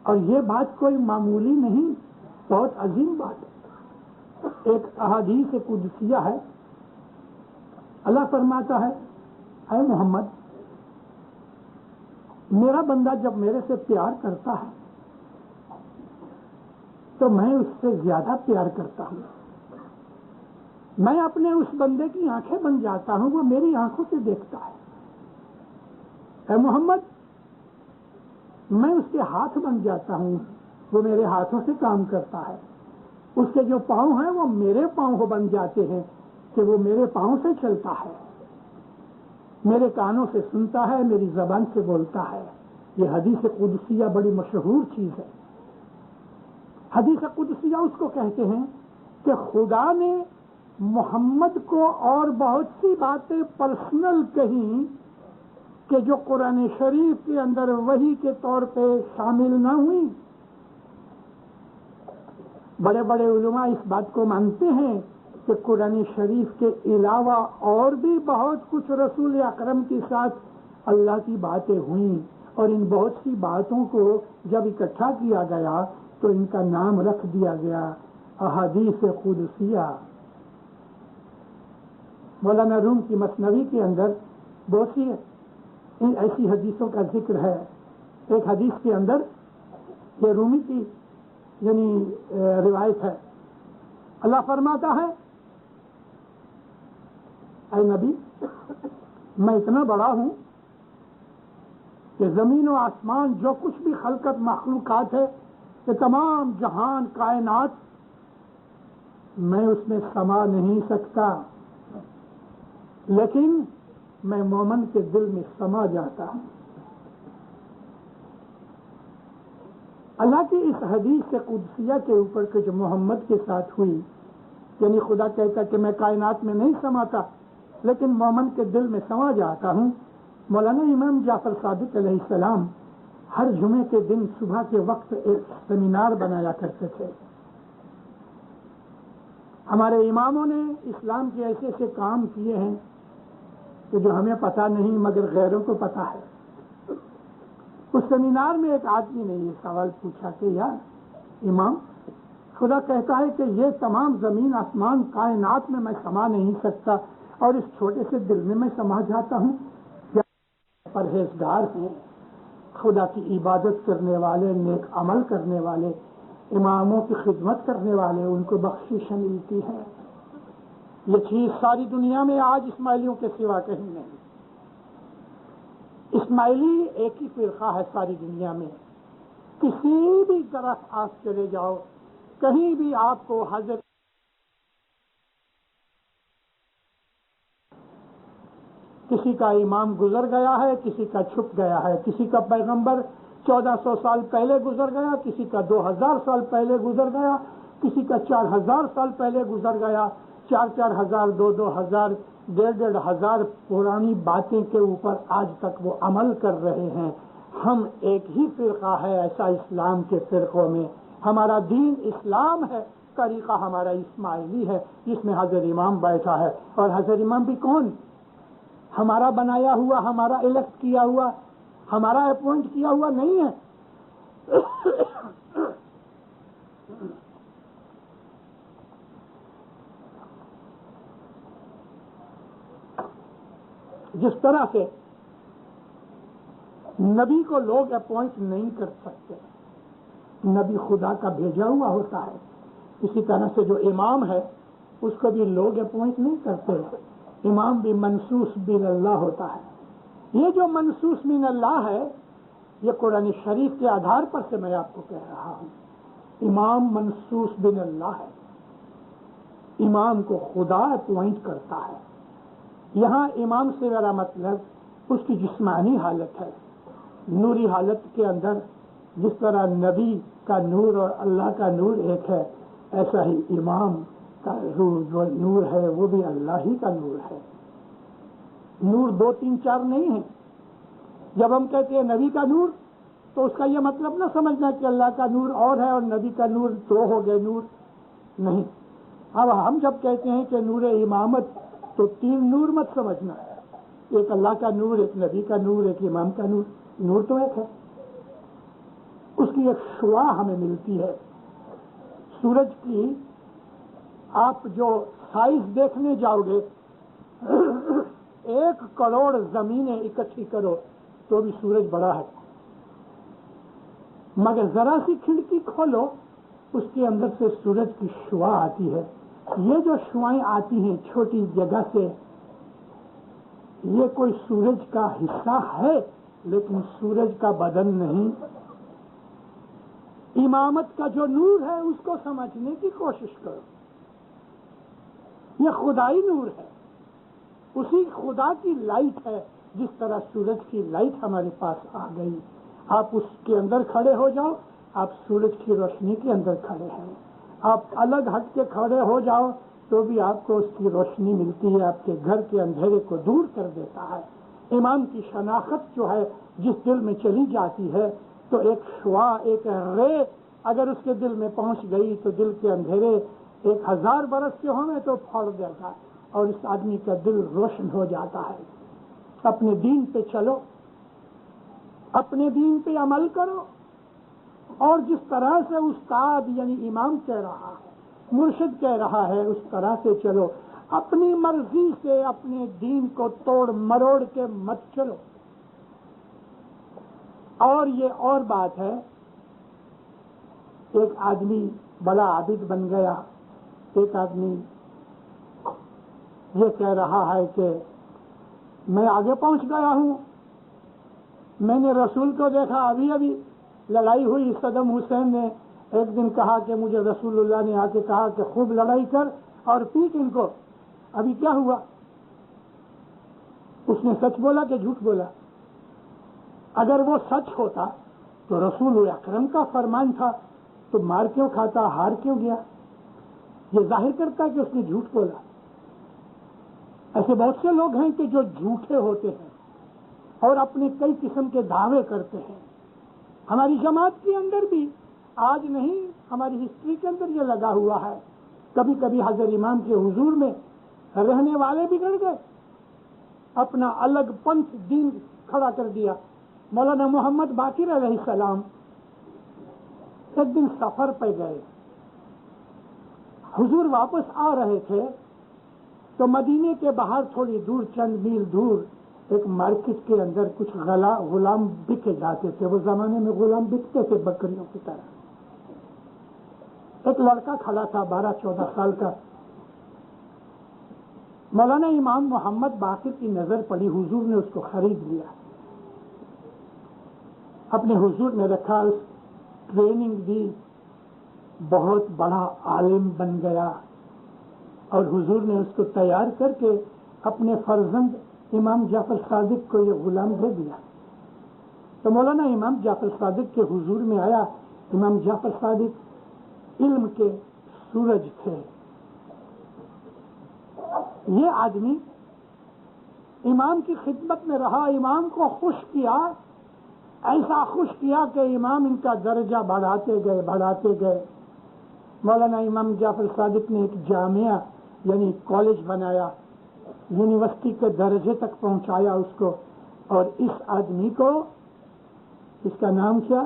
اور یہ بات کوئی معمولی نہیں، بہت عظیم بات ہے۔ ایک احادیث قدسیہ ہے، اللہ فرماتا ہے اے محمد، میرا بندہ جب میرے سے پیار کرتا ہے تو میں اس سے زیادہ پیار کرتا ہوں. میں اپنے اس بندے کی آنکھیں بن جاتا ہوں، وہ میری آنکھوں سے دیکھتا ہے. اے محمد، میں اس کے ہاتھ بن جاتا ہوں، وہ میرے ہاتھوں سے کام کرتا ہے. اس کے جو پاؤں ہیں وہ میرے پاؤں بن جاتے ہیں کہ وہ میرے پاؤں سے چلتا ہے، میرے کانوں سے سنتا ہے، میری زبان سے بولتا ہے. یہ حدیث قدسیہ بڑی مشہور چیز ہے. حدیث قدسیہ اس کو کہتے ہیں کہ خدا نے محمد کو اور بہت سی باتیں پرسنل کہیں کہ جو قرآن شریف کے اندر وحی کے طور پہ شامل نہ ہوئی. بڑے بڑے علماء اس بات کو مانتے ہیں کہ قرآن شریف کے علاوہ اور بھی بہت کچھ رسول اکرم کے ساتھ اللہ کی باتیں ہوئیں، اور ان بہت سی باتوں کو جب اکٹھا کیا گیا تو ان کا نام رکھ دیا گیا احادیث قدسیہ. مولانا روم کی مثنوی کے اندر بہت سی ایسی حدیثوں کا ذکر ہے. ایک حدیث کے اندر یہ رومی کی یعنی روایت ہے. اللہ فرماتا ہے، اے نبی، میں اتنا بڑا ہوں کہ زمین و آسمان جو کچھ بھی خلقت مخلوقات ہے، کہ تمام جہان کائنات، میں اس میں سما نہیں سکتا، لیکن میں مومن کے دل میں سما جاتا ہوں. اللہ کی اس حدیث قدسیہ کے اوپر کہ جو محمد کے ساتھ ہوئی، یعنی خدا کہتا کہ میں کائنات میں نہیں سماتا لیکن مومن کے دل میں سما جاتا ہوں. مولانا امام جعفر صادق علیہ السلام ہر جمعے کے دن صبح کے وقت ایک سیمینار بنایا کرتے تھے. ہمارے اماموں نے اسلام کے ایسے ایسے کام کیے ہیں کہ جو ہمیں پتہ نہیں مگر غیروں کو پتہ ہے. اس سیمینار میں ایک آدمی نے یہ سوال پوچھا کہ یار امام، خدا کہتا ہے کہ یہ تمام زمین آسمان کائنات میں میں سما نہیں سکتا اور اس چھوٹے سے دل میں سما جاتا ہوں. کیا پرہیزگار ہیں، خدا کی عبادت کرنے والے، نیک عمل کرنے والے، اماموں کی خدمت کرنے والے، ان کو بخشش ملتی ہے؟ یہ چیز ساری دنیا میں آج اسماعیلیوں کے سوا کہیں نہیں. اسماعیلی ایک ہی فرقہ ہے ساری دنیا میں. کسی بھی طرف آپ چلے جاؤ، کہیں بھی آپ کو حضرت کسی کا امام گزر گیا ہے، کسی کا چھپ گیا ہے، کسی کا پیغمبر 1400 سال پہلے گزر گیا، کسی کا 2000 سال پہلے گزر گیا، کسی کا 4000 سال پہلے گزر گیا. 4000 2000 1500 پرانی باتیں کے اوپر آج تک وہ عمل کر رہے ہیں. ہم ایک ہی فرقہ ہے ایسا اسلام کے فرقوں میں. ہمارا دین اسلام ہے، طریقہ ہمارا اسماعیلی ہے جس میں حضرت امام بیٹھا ہے. اور حضرت امام بھی کون؟ ہمارا بنایا ہوا، ہمارا الیکٹ کیا ہوا، ہمارا اپوائنٹ کیا ہوا نہیں ہے. جس طرح سے نبی کو لوگ اپوائنٹ نہیں کر سکتے، نبی خدا کا بھیجا ہوا ہوتا ہے، اسی طرح سے جو امام ہے اس کو بھی لوگ اپوائنٹ نہیں کرتے. امام بھی منصوص بن اللہ ہوتا ہے. یہ جو منصوص من اللہ ہے یہ قرآن شریف کے آدھار پر سے میں آپ کو کہہ رہا ہوں. امام منصوص بن اللہ ہے، امام کو خدا اپوائنٹ کرتا ہے. یہاں امام سے میرا مطلب اس کی جسمانی حالت ہے. نوری حالت کے اندر جس طرح نبی کا نور اور اللہ کا نور ایک ہے، ایسا ہی امام کا جو نور ہے وہ بھی اللہ ہی کا نور ہے. نور 2 3 4 نہیں ہے. جب ہم کہتے ہیں نبی کا نور تو اس کا یہ مطلب نہ سمجھنا کہ اللہ کا نور اور ہے اور نبی کا نور 2 ہو گئے نور نہیں. اب ہم جب کہتے ہیں کہ نور امامت تو 3 نور مت سمجھنا، ایک اللہ کا نور، ایک نبی کا نور، ایک امام کا نور. نور تو ایک ہے. اس کی ایک شعاع ہمیں ملتی ہے. سورج کی آپ جو سائز دیکھنے جاؤ گے 1 کروڑ زمینیں اکٹھی کرو تو بھی سورج بڑا ہے، مگر ذرا سی کھڑکی کھولو اس کے اندر سے سورج کی شعاع آتی ہے. یہ جو شعائیں آتی ہیں چھوٹی جگہ سے، یہ کوئی سورج کا حصہ ہے لیکن سورج کا بدن نہیں. امامت کا جو نور ہے اس کو سمجھنے کی کوشش کرو. یہ خدائی نور ہے، اسی خدا کی لائٹ ہے. جس طرح سورج کی لائٹ ہمارے پاس آ گئی، آپ اس کے اندر کھڑے ہو جاؤ، آپ سورج کی روشنی کے اندر کھڑے ہیں. آپ الگ ہٹ کے کھڑے ہو جاؤ تو بھی آپ کو اس کی روشنی ملتی ہے، آپ کے گھر کے اندھیرے کو دور کر دیتا ہے. امام کی شناخت جو ہے جس دل میں چلی جاتی ہے تو ایک شعاع، ایک رے اگر اس کے دل میں پہنچ گئی تو دل کے اندھیرے 1000 برس کے ہوں تو پھاڑ دیتا اور اس آدمی کا دل روشن ہو جاتا ہے. اپنے دین پہ چلو، اپنے دین پہ عمل کرو، اور جس طرح سے استاد یعنی امام کہہ رہا ہے، مرشد کہہ رہا ہے، اس طرح سے چلو. اپنی مرضی سے اپنے دین کو توڑ مروڑ کے مت چلو. اور یہ اور بات ہے، ایک آدمی بڑا عابد بن گیا، ایک آدمی یہ کہہ رہا ہے کہ میں آگے پہنچ گیا ہوں، میں نے رسول کو دیکھا. ابھی لڑائی ہوئی، صدام حسین نے ایک دن کہا کہ مجھے رسول اللہ نے آ کے کہا کہ خوب لڑائی کر اور پیٹ ان کو. ابھی کیا ہوا؟ اس نے سچ بولا کہ جھوٹ بولا؟ اگر وہ سچ ہوتا تو رسول اکرم کا فرمان تھا تو مار کیوں کھاتا، ہار کیوں گیا؟ یہ ظاہر کرتا ہے کہ اس نے جھوٹ بولا. ایسے بہت سے لوگ ہیں کہ جو جھوٹے ہوتے ہیں اور اپنے کئی قسم کے دعوے کرتے ہیں. ہماری جماعت کے اندر بھی آج نہیں، ہماری ہسٹری کے اندر یہ لگا ہوا ہے. کبھی کبھی حضرت امام کے حضور میں رہنے والے بگڑ گئے، اپنا الگ پنتھ دین کھڑا کر دیا. مولانا محمد باقر علیہ السلام ایک دن سفر پہ گئے، حضور واپس آ رہے تھے تو مدینے کے باہر تھوڑی دور، چند میل دور، ایک مارکیٹ کے اندر کچھ غلام بکے جاتے تھے. وہ زمانے میں غلام بکتے تھے بکریوں کی طرح. ایک لڑکا کھڑا تھا 12-14 سال کا. مولانا امام محمد باقر کی نظر پڑی، حضور نے اس کو خرید لیا، اپنے حضور میں رکھا، اس ٹریننگ دی، بہت بڑا عالم بن گیا. اور حضور نے اس کو تیار کر کے اپنے فرزند امام جعفر صادق کو یہ غلام دے دیا. تو مولانا امام جعفر صادق کے حضور میں آیا. امام جعفر صادق علم کے سورج تھے. یہ آدمی امام کی خدمت میں رہا، امام کو خوش کیا، ایسا خوش کیا کہ امام ان کا درجہ بڑھاتے گئے. مولانا امام جعفر صادق نے ایک جامعہ یعنی کالج بنایا، یونیورسٹی کے درجے تک پہنچایا اس کو. اور اس آدمی کو، اس کا نام کیا؟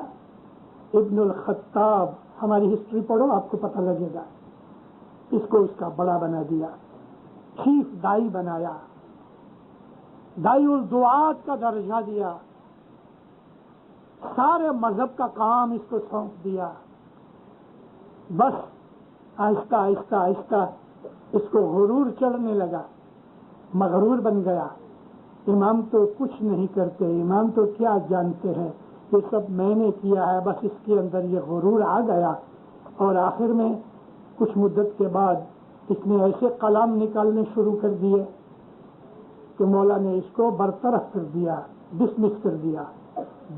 ابن الخطاب. ہماری ہسٹری پڑھو آپ کو پتہ لگے گا. اس کو اس کا بڑا بنا دیا، چیف دائی بنایا، دائی الدعات کا درجہ دیا، سارے مذہب کا کام اس کو سونپ دیا. بس آہستہ آہستہ آہستہ اس کو غرور چڑھنے لگا، مغرور بن گیا. امام تو کچھ نہیں کرتے، امام تو کیا جانتے ہیں، یہ سب میں نے کیا ہے. بس اس کے اندر یہ غرور آ گیا. اور آخر میں کچھ مدت کے بعد اس نے ایسے کلام نکالنے شروع کر دیے کہ مولا نے اس کو برطرف کر دیا، ڈسمس کر دیا،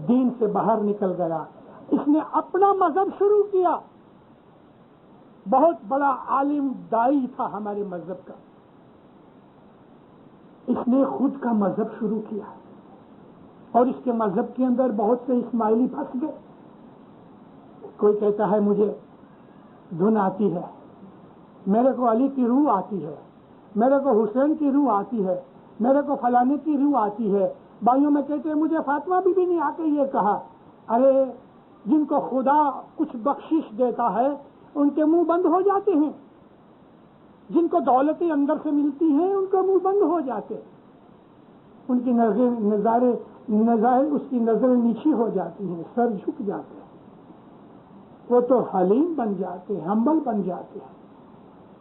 دین سے باہر نکل گیا. اس نے اپنا مذہب شروع کیا. بہت بڑا عالم دائی تھا ہمارے مذہب کا، اس نے خود کا مذہب شروع کیا اور اس کے مذہب کے اندر بہت سے اسماعیلی پھنس گئے. کوئی کہتا ہے مجھے دھن آتی ہے، میرے کو علی کی روح آتی ہے، میرے کو حسین کی روح آتی ہے، میرے کو فلانے کی روح آتی ہے. بھائیوں میں کہتے ہیں مجھے فاطمہ بی بی نے آ کے یہ کہا. ارے جن کو خدا کچھ بخشش دیتا ہے ان کے منہ بند ہو جاتے ہیں، جن کو دولتیں اندر سے ملتی ہیں ان کے منہ بند ہو جاتے، ان کی نظارے اس کی نظریں نیچی ہو جاتی ہیں، سر جھک جاتے ہیں. وہ تو حلیم بن جاتے ہیں، ہمبل بن جاتے ہیں.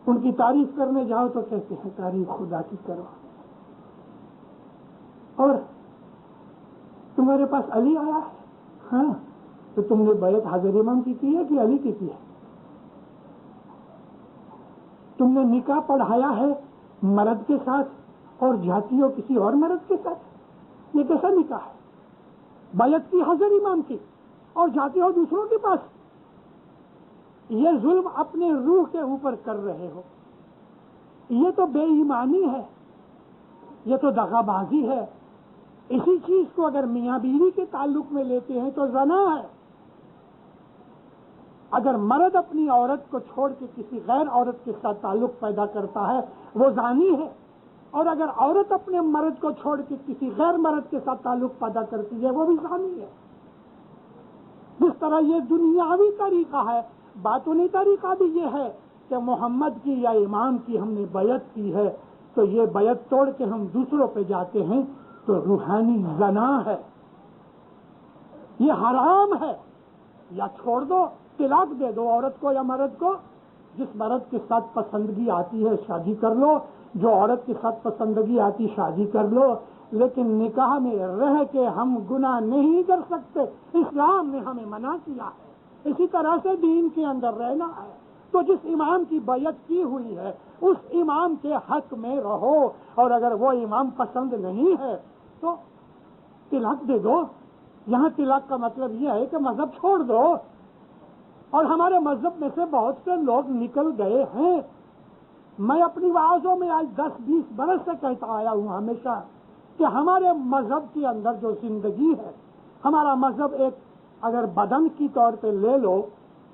ان کی تعریف کرنے جاؤ تو کہتے ہیں تعریف خدا کی کرو. اور تمہارے پاس علی آیا ہے، ہاں تو تم نے بیعت حضرت امام کی ہے کہ علی کی ہے؟ تم نے نکاح پڑھایا ہے مرد کے ساتھ اور جاتی ہو کسی اور مرد کے ساتھ؟ یہ کیسا نکاح ہے؟ بیعت کی حضرت امام کی اور جاتی ہو دوسروں کے پاس. یہ ظلم اپنے روح کے اوپر کر رہے ہو. یہ تو بے ایمانی ہے، یہ تو دغا بازی ہے. اسی چیز کو اگر میاں بیوی کے تعلق میں لیتے ہیں تو زنا ہے. اگر مرد اپنی عورت کو چھوڑ کے کسی غیر عورت کے ساتھ تعلق پیدا کرتا ہے وہ زانی ہے، اور اگر عورت اپنے مرد کو چھوڑ کے کسی غیر مرد کے ساتھ تعلق پیدا کرتی ہے وہ بھی زانی ہے. جس طرح یہ دنیاوی طریقہ ہے، باطنی طریقہ بھی یہ ہے کہ محمد کی یا امام کی ہم نے بیعت کی ہے تو یہ بیعت توڑ کے ہم دوسروں پہ جاتے ہیں تو روحانی زنا ہے، یہ حرام ہے. یا چھوڑ دو، طلاق دے دو عورت کو یا مرد کو. جس مرد کے ساتھ پسندگی آتی ہے شادی کر لو، جو عورت کے ساتھ پسندگی آتی شادی کر لو، لیکن نکاح میں رہ کے ہم گناہ نہیں کر سکتے. اسلام نے ہمیں منع کیا ہے. اسی طرح سے دین کے اندر رہنا ہے تو جس امام کی بیعت کی ہوئی ہے اس امام کے حق میں رہو، اور اگر وہ امام پسند نہیں ہے تو طلاق دے دو. یہاں طلاق کا مطلب یہ ہے کہ مذہب چھوڑ دو. اور ہمارے مذہب میں سے بہت سے لوگ نکل گئے ہیں. میں اپنی وعظوں میں آج 10-20 برس سے کہتا آیا ہوں ہمیشہ کہ ہمارے مذہب کے اندر جو زندگی ہے، ہمارا مذہب ایک اگر بدن کی طور پہ لے لو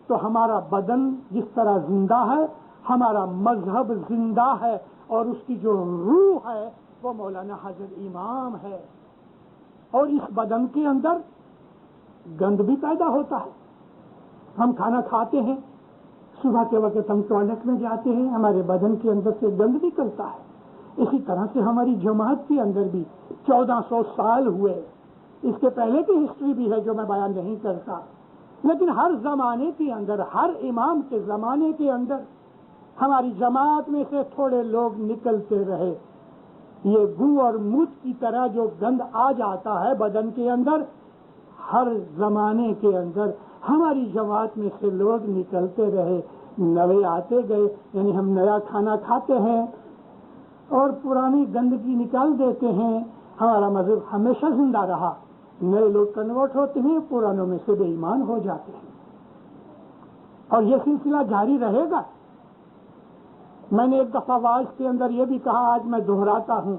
تو ہمارا بدن جس طرح زندہ ہے ہمارا مذہب زندہ ہے، اور اس کی جو روح ہے وہ مولانا حضرت امام ہے. اور اس بدن کے اندر گند بھی پیدا ہوتا ہے. ہم کھانا کھاتے ہیں، صبح کے وقت ہم ٹوائلٹ میں جاتے ہیں، ہمارے بدن کے اندر سے گند نکلتا ہے. اسی طرح سے ہماری جماعت کے اندر بھی 1400 سال ہوئے. اس کے پہلے کی ہسٹری بھی ہے جو میں بیان نہیں کرتا، لیکن ہر زمانے کے اندر، ہر امام کے زمانے کے اندر ہماری جماعت میں سے تھوڑے لوگ نکلتے رہے. یہ گو اور موت کی طرح جو گند آ جاتا ہے بدن کے اندر، ہر زمانے کے اندر ہماری جماعت میں سے لوگ نکلتے رہے، نئے آتے گئے. یعنی ہم نیا کھانا کھاتے ہیں اور پرانی گندگی نکال دیتے ہیں. ہمارا مذہب ہمیشہ زندہ رہا. نئے لوگ کنورٹ ہوتے ہیں، پرانوں میں سے بے ایمان ہو جاتے ہیں، اور یہ سلسلہ جاری رہے گا. میں نے ایک دفعہ واعظ کے اندر یہ بھی کہا، آج میں دہراتا ہوں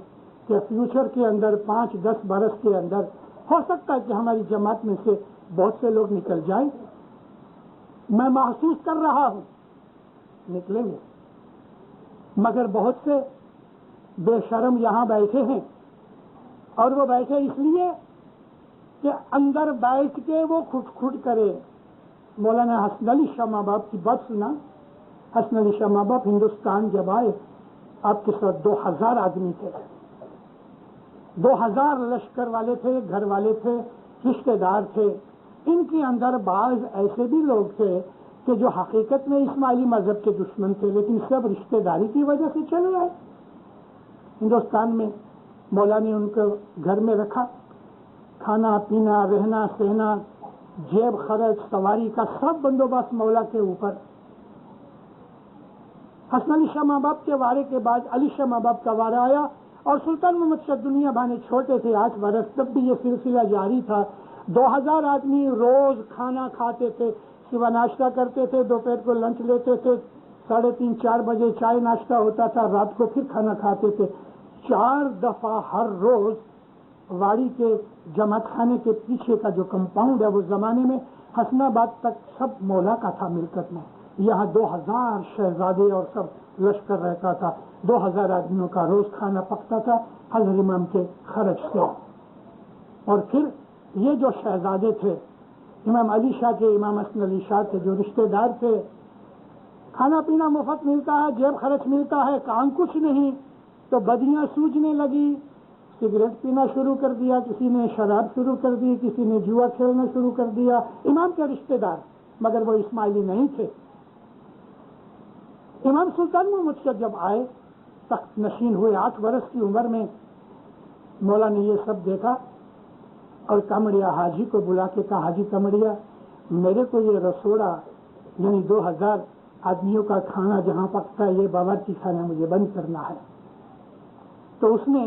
کہ فیوچر کے اندر 5-10 برس کے اندر ہو سکتا ہے کہ ہماری جماعت میں سے بہت سے لوگ نکل جائیں. میں محسوس کر رہا ہوں نکلیں گے، مگر بہت سے بے شرم یہاں بیٹھے ہیں، اور وہ بیٹھے اس لیے کہ اندر بیٹھ کے وہ کھٹ کرے. مولانا حسن علی شاہ ماں باپ کی بات سنا. حسن علی شاہ ماں باپ ہندوستان جب آئے آپ کے ساتھ 2000 آدمی تھے. 2000 لشکر والے تھے، گھر والے تھے، رشتے دار تھے. ان کے اندر بعض ایسے بھی لوگ تھے کہ جو حقیقت میں اسماعیلی مذہب کے دشمن تھے، لیکن سب رشتے داری کی وجہ سے چلے آئے. ہندوستان میں مولا نے ان کو گھر میں رکھا، کھانا پینا رہنا سہنا جیب خرچ سواری کا سب بندوبست مولا کے اوپر. حسن علی شاہ ماں باپ کے وارے کے بعد علی شاہ ماں باپ کا وارہ آیا، اور سلطان محمد شاہ دنیا بھانے چھوٹے تھے 8 برس، تب بھی یہ سلسلہ جاری تھا. 2000 آدمی روز کھانا کھاتے تھے. صبح ناشتہ کرتے تھے، دوپہر کو لنچ لیتے تھے، 3:30-4 بجے چائے ناشتہ ہوتا تھا، رات کو پھر کھانا کھاتے تھے. 4 دفعہ ہر روز واڑی کے جماعت خانے کے پیچھے کا جو کمپاؤنڈ ہے وہ زمانے میں حسن آباد تک سب مولا کا تھا ملکت میں. یہاں 2000 شہزادے اور سب لشکر رہتا تھا. 2000 آدمیوں کا روز کھانا پکتا تھا حضرت امام کے خرچ سے. اور پھر یہ جو شہزادے تھے امام علی شاہ کے، امام حسن علی شاہ کے جو رشتے دار تھے، کھانا پینا مفت ملتا ہے، جیب خرچ ملتا ہے، کام کچھ نہیں. تو بدیاں سوجنے لگی، سگریٹ پینا شروع کر دیا، کسی نے شراب شروع کر دی، کسی نے جوا کھیلنا شروع کر دیا. امام کے رشتے دار مگر وہ اسماعیلی نہیں تھے. امام سلطان محمد شاہ جب آئے تخت نشین ہوئے 8 برس کی عمر میں، مولا نے یہ سب دیکھا اور کمڑیا حاجی کو بلا کے کہا حاجی کمڑیا میرے کو یہ رسوڑا یعنی 2000 آدمیوں کا کھانا جہاں پکتا ہے یہ باورچی خانہ مجھے بند کرنا ہے. تو اس نے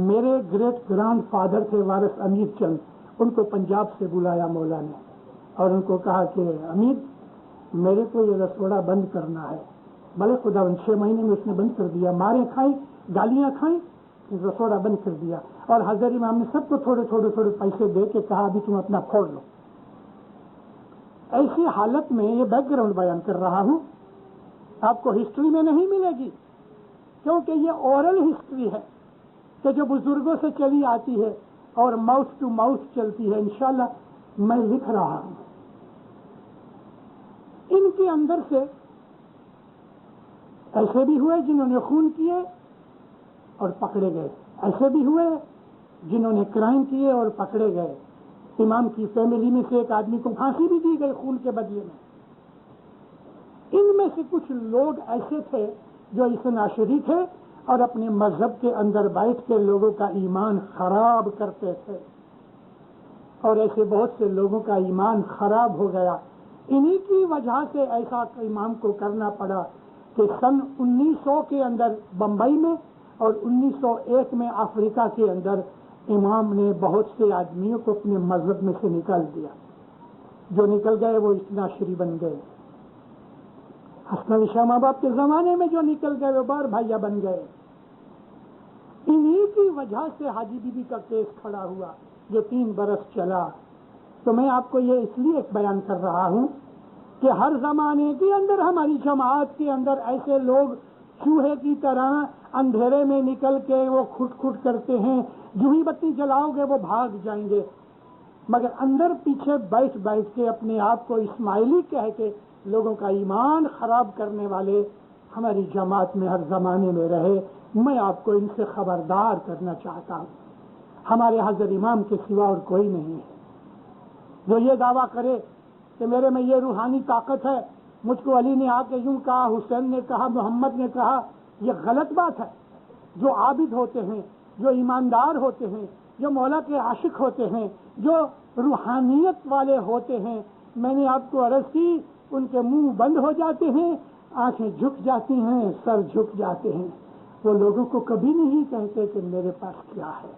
میرے گریٹ گرانڈ فادر تھے وارث امیر چند، ان کو پنجاب سے بلایا مولا نے اور ان کو کہا کہ امیر میرے کو یہ رسوڑا بند کرنا ہے. بھلے خدا 6 مہینے میں اس نے بند کر دیا، ماریں کھائیں گالیاں کھائیں، رسوڑا بند کر دیا. اور حضرت امام نے سب کو تھوڑے تھوڑے پیسے دے کے کہا ابھی تم اپنا پھوڑ لو. ایسی حالت میں یہ بیک گراؤنڈ بیان کر رہا ہوں، آپ کو ہسٹری میں نہیں ملے گی کیونکہ یہ اورل ہسٹری ہے کہ جو بزرگوں سے چلی آتی ہے اور ماؤتھ ٹو ماؤتھ چلتی ہے. انشاءاللہ میں لکھ رہا ہوں. ان کے اندر سے ایسے بھی ہوئے جنہوں نے خون کیے اور پکڑے گئے، ایسے بھی ہوئے جنہوں نے کرائم کیے اور پکڑے گئے. امام کی فیملی میں سے ایک آدمی کو پھانسی بھی دی گئی خون کے بدلے میں. ان میں سے کچھ لوگ ایسے تھے جو اثنا شریک تھے اور اپنے مذہب کے اندر بیٹھ کے لوگوں کا ایمان خراب کرتے تھے، اور ایسے بہت سے لوگوں کا ایمان خراب ہو گیا. انہی کی وجہ سے ایسا امام کو کرنا پڑا کہ سن 1900 کے اندر بمبئی میں اور 1901 میں افریقہ کے اندر امام نے بہت سے آدمیوں کو اپنے مذہب میں سے نکال دیا. جو نکل گئے وہ اتنا شری بن گئے. حسن شاہ ماں باپ کے زمانے میں جو نکل گئے وہ بار بھائیا بن گئے. انہی کی وجہ سے حاجی بی بی کا کیس کھڑا ہوا جو 3 برس چلا. تو میں آپ کو یہ اس لیے بیان کر رہا ہوں کہ ہر زمانے کے اندر ہماری جماعت کے اندر ایسے لوگ چوہے کی طرح اندھیرے میں نکل کے وہ کھٹ کرتے ہیں، جو ہی بتی جلاؤ گے وہ بھاگ جائیں گے، مگر اندر پیچھے بیٹھ کے اپنے آپ کو اسماعیلی کہہ کے لوگوں کا ایمان خراب کرنے والے ہماری جماعت میں ہر زمانے میں رہے. میں آپ کو ان سے خبردار کرنا چاہتا ہوں. ہمارے حضرت امام کے سوا اور کوئی نہیں ہے جو یہ دعویٰ کرے کہ میرے میں یہ روحانی طاقت ہے، مجھ کو علی نے آ کے یوں کہا، حسین نے کہا، محمد نے کہا. یہ غلط بات ہے. جو عابد ہوتے ہیں، جو ایماندار ہوتے ہیں، جو مولا کے عاشق ہوتے ہیں، جو روحانیت والے ہوتے ہیں، میں نے آپ کو عرض کی ان کے منہ بند ہو جاتے ہیں، آنکھیں جھک جاتی ہیں، سر جھک جاتے ہیں. وہ لوگوں کو کبھی نہیں کہتے کہ میرے پاس کیا ہے.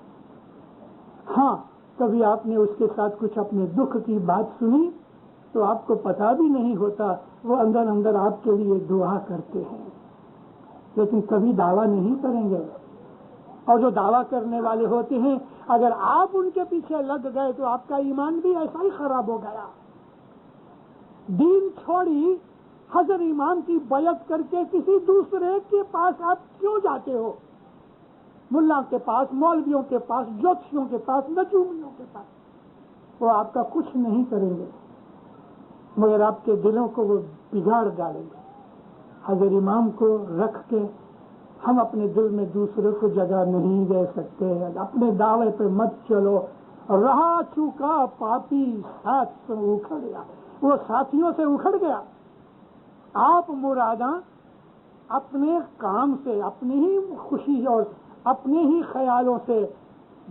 ہاں کبھی آپ نے اس کے ساتھ کچھ اپنے دکھ کی بات سنی تو آپ کو پتا بھی نہیں ہوتا، وہ اندر آپ کے لیے دعا کرتے ہیں، لیکن کبھی دعویٰ نہیں کریں گے. اور جو دعویٰ کرنے والے ہوتے ہیں اگر آپ ان کے پیچھے لگ گئے تو آپ کا ایمان بھی ایسا ہی خراب ہو گیا. دین چھوڑی حضرت امام کی بیعت کر کے کسی دوسرے کے پاس آپ کیوں جاتے ہو؟ ملا کے پاس، مولویوں کے پاس، جوتشیوں کے پاس، نجومیوں کے پاس. وہ آپ کا کچھ نہیں کریں گے مگر آپ کے دلوں کو وہ بگاڑ ڈالیں گے. حضرت امام کو رکھ کے ہم اپنے دل میں دوسروں کو جگہ نہیں دے سکتے. اپنے دعوے پہ مت چلو. رہا چوکا پاپی ساتھ سے اکھڑ گیا، وہ ساتھیوں سے اکھڑ گیا. آپ مراداں اپنے کام سے، اپنی ہی خوشی اور اپنے ہی خیالوں سے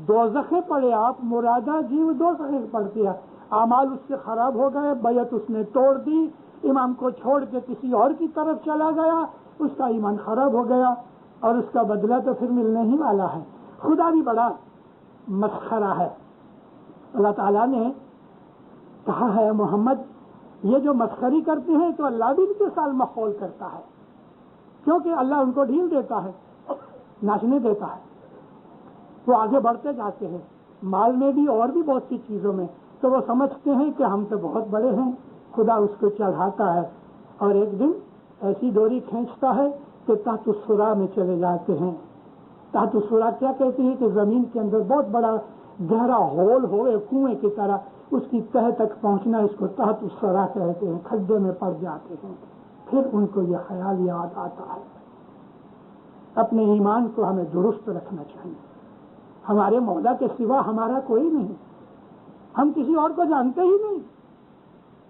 دوزخیں پڑے. آپ مرادہ جیو دوزخیں پڑتے ہیں. اعمال اس سے خراب ہو گئے، بیعت اس نے توڑ دی، امام کو چھوڑ کے کسی اور کی طرف چلا گیا، اس کا ایمان خراب ہو گیا اور اس کا بدلہ تو پھر ملنے ہی والا ہے. خدا بھی بڑا مسخرہ ہے. اللہ تعالیٰ نے کہا ہے محمد یہ جو مسخری کرتے ہیں تو اللہ بھی ان کے ساتھ مخول کرتا ہے، کیونکہ اللہ ان کو ڈھیل دیتا ہے، ناچنے دیتا ہے. وہ آگے بڑھتے جاتے ہیں مال میں بھی اور بھی بہت سی چیزوں میں. تو وہ سمجھتے ہیں کہ ہم تو بہت بڑے ہیں. خدا اس کو چڑھاتا ہے اور ایک دن ایسی ڈوری کھینچتا ہے کہ تحت السرا میں چلے جاتے ہیں. تحت السرا کیا کہتے ہیں کہ زمین کے اندر بہت بڑا گہرا ہول ہوئے کنویں کی طرح، اس کی تہ تک پہنچنا، اس کو تحت السرا کہتے ہیں. کھڈے میں پڑ جاتے ہیں. پھر ان کو یہ خیال یاد آتا ہے اپنے ایمان کو ہمیں درست رکھنا چاہیے. ہمارے مولا کے سوا ہمارا کوئی نہیں، ہم کسی اور کو جانتے ہی نہیں.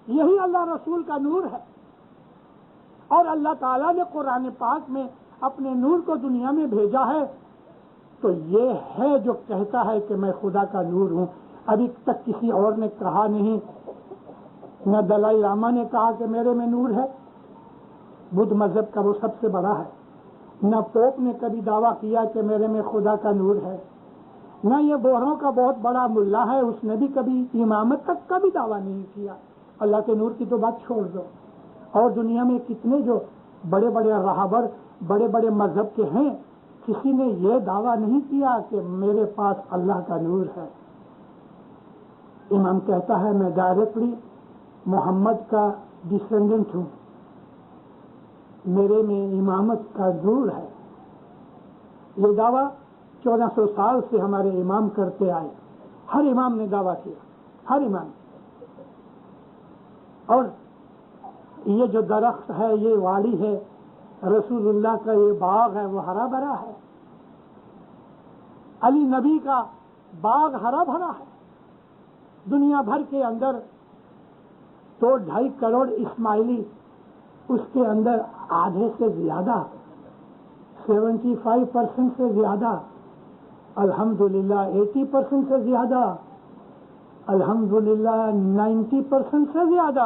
یہی اللہ رسول کا نور ہے. اور اللہ تعالیٰ نے قرآن پاک میں اپنے نور کو دنیا میں بھیجا ہے. تو یہ ہے جو کہتا ہے کہ میں خدا کا نور ہوں. ابھی تک کسی اور نے کہا نہیں. نہ دلائی لاما نے کہا کہ میرے میں نور ہے، بدھ مذہب کا وہ سب سے بڑا ہے. نہ پوپ نے کبھی دعویٰ کیا کہ میرے میں خدا کا نور ہے. نہ یہ بوروں کا بہت بڑا ملا ہے، اس نے بھی کبھی امامت تک کا بھی دعویٰ نہیں کیا. اللہ کے نور کی تو بات چھوڑ دو. اور دنیا میں کتنے جو بڑے بڑے راہبر بڑے بڑے مذہب کے ہیں، کسی نے یہ دعویٰ نہیں کیا کہ میرے پاس اللہ کا نور ہے. امام کہتا ہے میں ڈائریکٹلی محمد کا ڈسینڈنٹ ہوں، میرے میں امامت کا نور ہے. یہ دعویٰ 1400 سال سے ہمارے امام کرتے آئے. ہر امام نے دعویٰ کیا، ہر امام. اور یہ جو درخت ہے، یہ وادی ہے، رسول اللہ کا یہ باغ ہے، وہ ہرا بھرا ہے. علی نبی کا باغ ہرا بھرا ہے. دنیا بھر کے اندر 2-2.5 کروڑ اسماعیلی، اس کے اندر آدھے سے زیادہ 75% سے زیادہ، الحمدللہ 80% سے زیادہ، الحمدللہ 90% سے زیادہ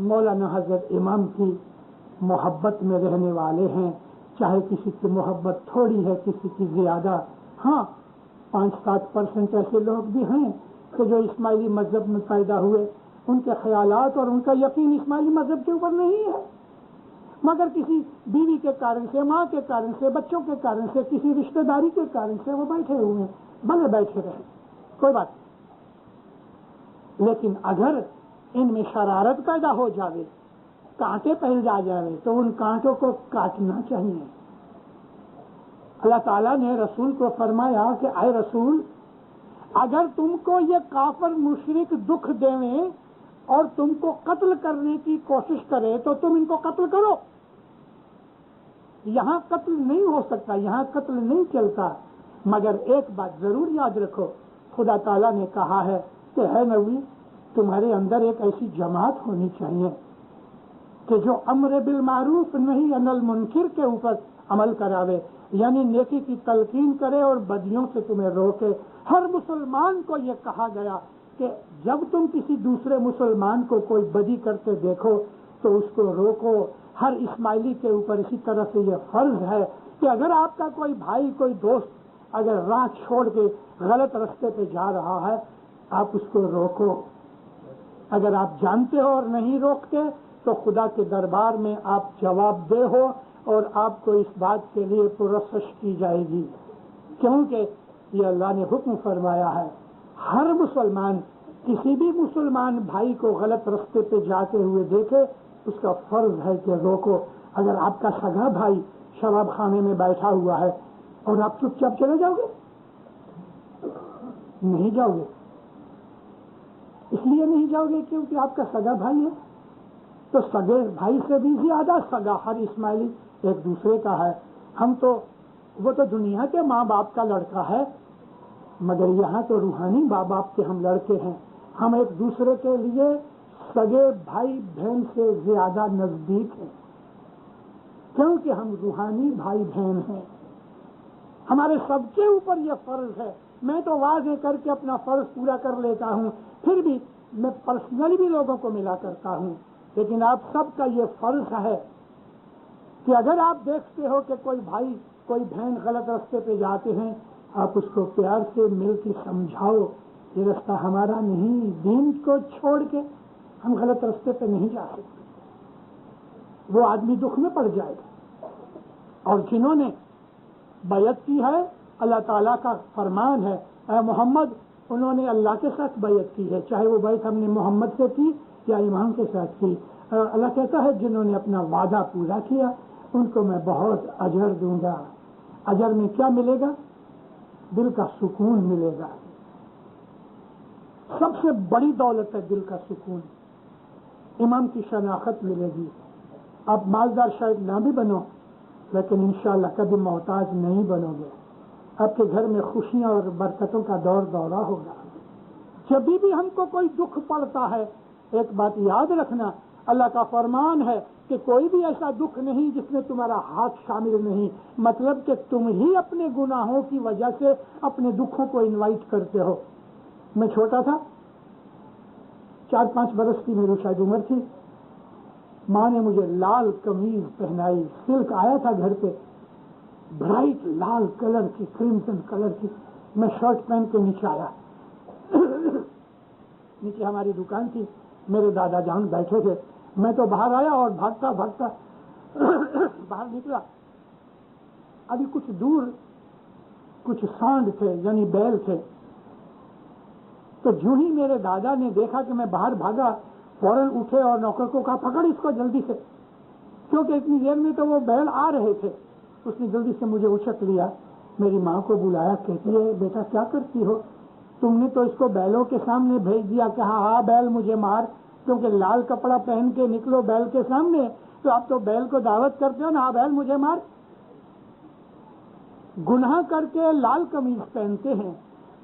مولانا حضرت امام کی محبت میں رہنے والے ہیں. چاہے کسی کی محبت تھوڑی ہے، کسی کی زیادہ. ہاں 5-7% ایسے لوگ بھی ہیں کہ جو اسماعیلی مذہب میں پیدا ہوئے، ان کے خیالات اور ان کا یقین اسماعیلی مذہب کے اوپر نہیں ہے، مگر کسی بیوی کے کارن سے، ماں کے کارن سے، بچوں کے کارن سے، کسی رشتہ داری کے کارن سے وہ بیٹھے ہوئے ہیں. بھلے بیٹھے رہے، کوئی بات نہیں. لیکن اگر ان میں شرارت پیدا ہو جائے، کانٹے پھیل جائے، تو ان کانٹوں کو کاٹنا چاہیے. اللہ تعالیٰ نے رسول کو فرمایا کہ اے رسول، اگر تم کو یہ کافر مشرک دکھ دیں اور تم کو قتل کرنے کی کوشش کرے تو تم ان کو قتل کرو. یہاں قتل نہیں ہو سکتا، یہاں قتل نہیں چلتا. مگر ایک بات ضرور یاد رکھو، خدا تعالیٰ نے کہا ہے کہ ہے نبی، تمہارے اندر ایک ایسی جماعت ہونی چاہیے کہ جو امر بالمعروف نہی عن المنکر کے اوپر عمل کراوے، یعنی نیکی کی تلقین کرے اور بدیوں سے تمہیں روکے. ہر مسلمان کو یہ کہا گیا کہ جب تم کسی دوسرے مسلمان کو کوئی بدی کرتے دیکھو تو اس کو روکو. ہر اسماعیلی کے اوپر اسی طرح سے یہ فرض ہے کہ اگر آپ کا کوئی بھائی، کوئی دوست اگر راہ چھوڑ کے غلط رستے پہ جا رہا ہے، آپ اس کو روکو. اگر آپ جانتے ہو اور نہیں روکتے تو خدا کے دربار میں آپ جواب دہ ہو اور آپ کو اس بات کے لیے پرسش کی جائے گی، کیونکہ یہ اللہ نے حکم فرمایا ہے ہر مسلمان کسی بھی مسلمان بھائی کو غلط رستے پہ جاتے ہوئے دیکھے، اس کا فرض ہے کہ روکو. اگر آپ کا سگا بھائی شراب خانے میں بیٹھا ہوا ہے اور آپ چپ چاپ چلے جاؤ گے؟ نہیں جاؤ گے. اس لیے نہیں جاؤ گے کیونکہ آپ کا سگا بھائی ہے. تو سگے بھائی سے بھی زیادہ سگا ہر اسماعیلی ایک دوسرے کا ہے. ہم تو وہ تو دنیا کے ماں باپ کا لڑکا ہے، مگر یہاں تو روحانی ماں باپ کے ہم لڑکے ہیں. ہم ایک دوسرے کے لیے سگے بھائی بہن سے زیادہ نزدیک ہیں، کیونکہ ہم روحانی بھائی بہن ہیں. ہمارے سب کے اوپر یہ فرض ہے. میں تو واضح کر کے اپنا فرض پورا کر لیتا ہوں، پھر بھی میں پرسنلی بھی لوگوں کو ملا کرتا ہوں. لیکن آپ سب کا یہ فرض ہے کہ اگر آپ دیکھتے ہو کہ کوئی بھائی کوئی بہن غلط راستے پہ جاتے ہیں، آپ اس کو پیار سے مل کے سمجھاؤ یہ راستہ ہمارا نہیں، دین کو چھوڑ کے ہم غلط راستے پہ نہیں جا سکتے. وہ آدمی دکھ میں پڑ جائے گا. اور جنہوں نے بیعت کی ہے، اللہ تعالیٰ کا فرمان ہے اے محمد، انہوں نے اللہ کے ساتھ بیعت کی ہے، چاہے وہ بیعت ہم نے محمد سے کی یا امام کے ساتھ کی. اللہ کہتا ہے جنہوں نے اپنا وعدہ پورا کیا ان کو میں بہت اجر دوں گا. اجر میں کیا ملے گا؟ دل کا سکون ملے گا. سب سے بڑی دولت ہے دل کا سکون. امام کی شناخت ملے گی. آپ مالدار شاید نہ بھی بنو، لیکن انشاءاللہ کبھی محتاج نہیں بنو گے. آپ کے گھر میں خوشیاں اور برکتوں کا دور دورہ ہوگا. جب بھی ہم کو کوئی دکھ پڑتا ہے ایک بات یاد رکھنا، اللہ کا فرمان ہے کہ کوئی بھی ایسا دکھ نہیں جس میں تمہارا ہاتھ شامل نہیں، مطلب کہ تم ہی اپنے گناہوں کی وجہ سے اپنے دکھوں کو انوائٹ کرتے ہو۔ میں چھوٹا تھا، 4-5 برس کی میری شاید عمر تھی، ماں نے مجھے لال قمیض پہنائی، سلک آیا تھا گھر پہ، برائٹ لال کلر کی، کرمسن کلر کی، میں شرٹ پہن کے نیچے آیا، نیچے ہماری دکان تھی، میرے دادا جان بیٹھے تھے، میں تو باہر آیا اور بھاگتا بھاگتا باہر نکلا، ابھی کچھ دور کچھ سانڈ تھے یعنی بیل تھے، تو جو ہی میرے دادا نے دیکھا کہ میں باہر بھاگا، فوراً اٹھے اور نوکر کو کہا پکڑ اس کو جلدی سے، کیونکہ اتنی دیر میں تو وہ بیل آ رہے تھے۔ اس نے جلدی سے مجھے اچک لیا، میری ماں کو بلایا، کہتی ہے بیٹا کیا کرتی ہو، تم نے تو اس کو بیلوں کے سامنے بھیج دیا کہ ہاں بیل مجھے مار، کیونکہ لال کپڑا پہن کے نکلو بیل کے سامنے، تو آپ تو بیل کو دعوت کرتے ہو نا، ہاں بیل مجھے مار۔ گناہ کر کے لال قمیض پہنتے ہیں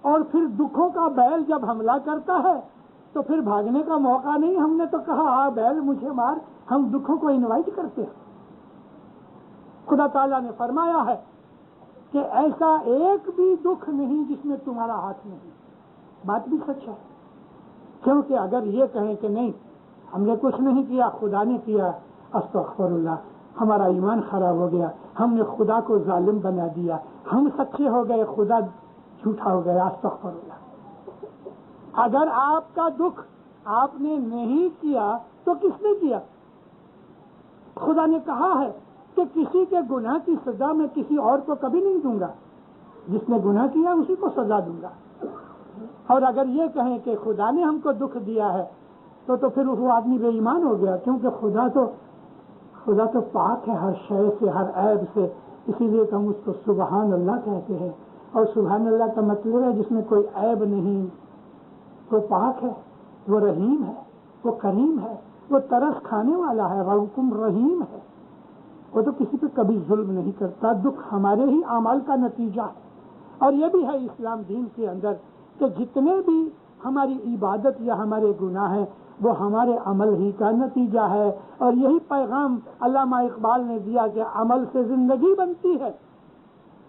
اور پھر دکھوں کا بیل جب حملہ کرتا ہے تو پھر بھاگنے کا موقع نہیں، ہم نے تو کہا ہاں بیل مجھے مار، ہم دکھوں کو انوائٹ کرتے ہیں۔ خدا تعالیٰ نے فرمایا ہے کہ ایسا ایک بھی دکھ نہیں جس میں تمہارا ہاتھ نہیں، بات بھی سچ ہے، کیونکہ اگر یہ کہیں کہ نہیں ہم نے کچھ نہیں کیا، خدا نے کیا، استغفر اللہ، ہمارا ایمان خراب ہو گیا، ہم نے خدا کو ظالم بنا دیا، ہم سچے ہو گئے، خدا جھوٹا ہو گیا، استغفر اللہ۔ اگر آپ کا دکھ آپ نے نہیں کیا تو کس نے کیا؟ خدا نے کہا ہے کہ کسی کے گناہ کی سزا میں کسی اور کو کبھی نہیں دوں گا، جس نے گناہ کیا اسی کو سزا دوں گا۔ اور اگر یہ کہیں کہ خدا نے ہم کو دکھ دیا ہے تو پھر وہ آدمی بے ایمان ہو گیا، کیونکہ خدا تو پاک ہے ہر شے سے، ہر عیب سے، اسی لیے کہ ہم اس کو سبحان اللہ کہتے ہیں، اور سبحان اللہ کا مطلب ہے جس میں کوئی عیب نہیں، وہ پاک ہے، وہ رحیم ہے، وہ کریم ہے، وہ ترس کھانے والا ہے، رحم رحیم ہے، وہ تو کسی پہ کبھی ظلم نہیں کرتا۔ دکھ ہمارے ہی اعمال کا نتیجہ ہے، اور یہ بھی ہے اسلام دین کے اندر کہ جتنے بھی ہماری عبادت یا ہمارے گناہ ہیں وہ ہمارے عمل ہی کا نتیجہ ہے، اور یہی پیغام علامہ اقبال نے دیا کہ عمل سے زندگی بنتی ہے،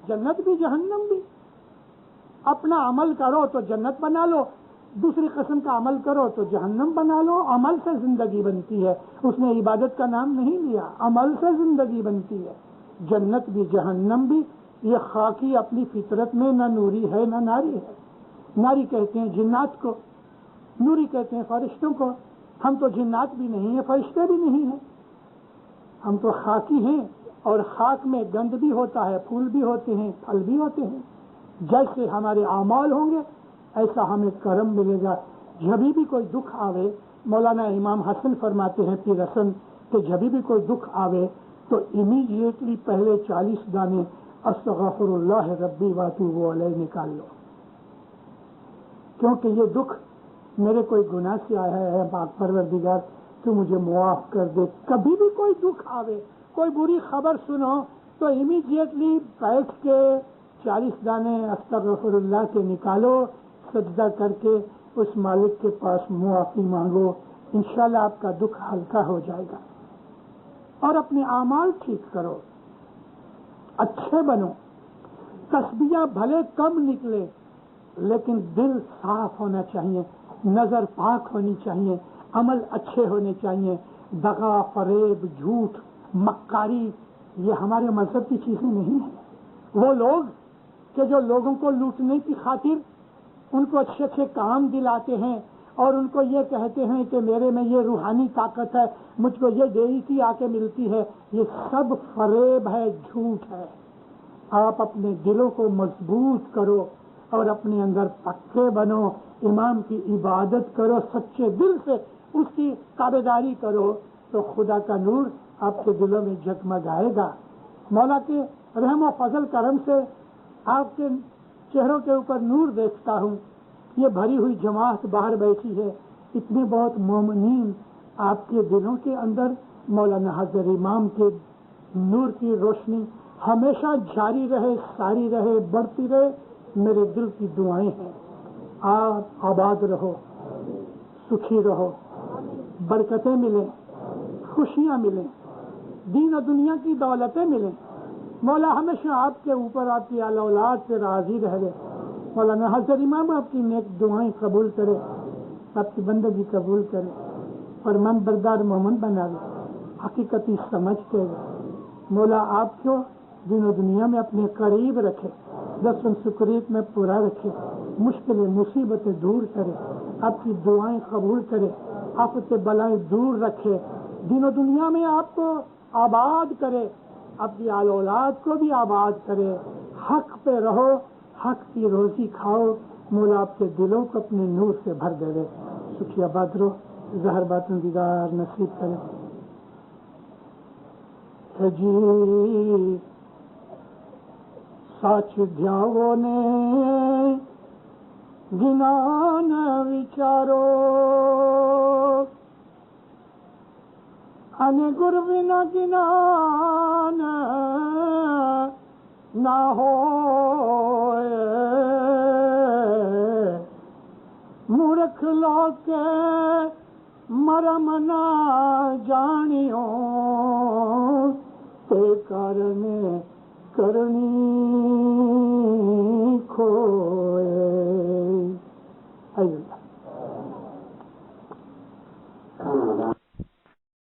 جنت بھی جہنم بھی۔ اپنا عمل کرو تو جنت بنا لو، دوسری قسم کا عمل کرو تو جہنم بنا لو۔ عمل سے زندگی بنتی ہے، اس نے عبادت کا نام نہیں لیا، عمل سے زندگی بنتی ہے، جنت بھی جہنم بھی۔ یہ خاکی اپنی فطرت میں نہ نوری ہے نہ ناری ہے، ناری کہتے ہیں جنات کو، نوری کہتے ہیں فرشتوں کو، ہم تو جنات بھی نہیں ہیں، فرشتے بھی نہیں ہیں، ہم تو خاکی ہیں، اور خاک میں گند بھی ہوتا ہے، پھول بھی ہوتے ہیں، پھل بھی ہوتے ہیں، جیسے ہمارے اعمال ہوں گے ایسا ہمیں کرم ملے گا۔ جب بھی کوئی دکھ آوے، مولانا امام حسن فرماتے ہیں پیر حسن کہ جب بھی کوئی دکھ آوے تو امیڈیٹلی پہلے 40 دانے استغفر اللہ ربی واتوب علیہ نکال لو، کیونکہ یہ دکھ میرے کوئی گناہ سے آیا ہے، پاک پروردگار تو مجھے معاف کر دے۔ کبھی بھی کوئی دکھ آوے، کوئی بری خبر سنو تو امیڈیٹلی بیٹھ کے 40 دانے استغفر اللہ کے نکالو، سجدہ کر کے اس مالک کے پاس معافی مانگو، انشاءاللہ آپ کا دکھ ہلکا ہو جائے گا۔ اور اپنے اعمال ٹھیک کرو، اچھے بنو، تسبیحاں بھلے کم نکلے لیکن دل صاف ہونا چاہیے، نظر پاک ہونی چاہیے، عمل اچھے ہونے چاہیے۔ دغا، فریب، جھوٹ، مکاری یہ ہمارے مذہب کی چیزیں نہیں ہیں۔ وہ لوگ کہ جو لوگوں کو لوٹنے کی خاطر ان کو اچھے اچھے کام دلاتے ہیں اور ان کو یہ کہتے ہیں کہ میرے میں یہ روحانی طاقت ہے، مجھ کو یہ ڈیوٹی آ کے ملتی ہے، یہ سب فریب ہے، جھوٹ ہے۔ آپ اپنے دلوں کو مضبوط کرو اور اپنے اندر پکے بنو، امام کی عبادت کرو، سچے دل سے اس کی تابعداری کرو تو خدا کا نور آپ کے دلوں میں جگمگائے گا۔ مولا کے رحم و فضل کرم سے آپ کے چہروں کے اوپر نور دیکھتا ہوں، یہ بھری ہوئی جماعت باہر بیٹھی ہے، اتنے بہت مومنین آپ کے دلوں کے اندر مولانا حضرت امام کے نور کی روشنی ہمیشہ جاری رہے، ساری رہے، بڑھتی رہے، میرے دل کی دعائیں ہیں۔ آپ آباد رہو، سکھی رہو، برکتیں ملیں، خوشیاں ملیں، دین و دنیا کی دولتیں ملیں۔ مولا ہمیشہ آپ کے اوپر، آپ کی اہل اولاد سے راضی رہے۔ مولانا حضرت امام آپ کی نیک دعائیں قبول کرے، آپ کی بندگی قبول کرے، فرمان بردار مومن بنا لے، حقیقتی سمجھتے ہوئے مولا آپ کو دین و دنیا میں اپنے قریب رکھے، دس سکریت میں پورا رکھے، مشکل مصیبتیں دور کرے، آپ کی دعائیں قبول کرے، آفت بلائیں دور رکھے، دین و دنیا میں آپ کو آباد کرے، اپنی آل اولاد کو بھی آباد کرے، حق پہ رہو، حق کی روزی کھاؤ، مولا آپ کے دلوں کو اپنے نور سے بھر دے، سکھی آباد رہو، زہر باطن دیدار نصیب کرے۔ ہے جی سچ دھیاو نے گنان وچارو، ان گر بنا گنان نہ ہوئے، مورکھ لوگ کے مرم نہ جانیو، تے کارنے کرنی کھوئے۔ اے اللہ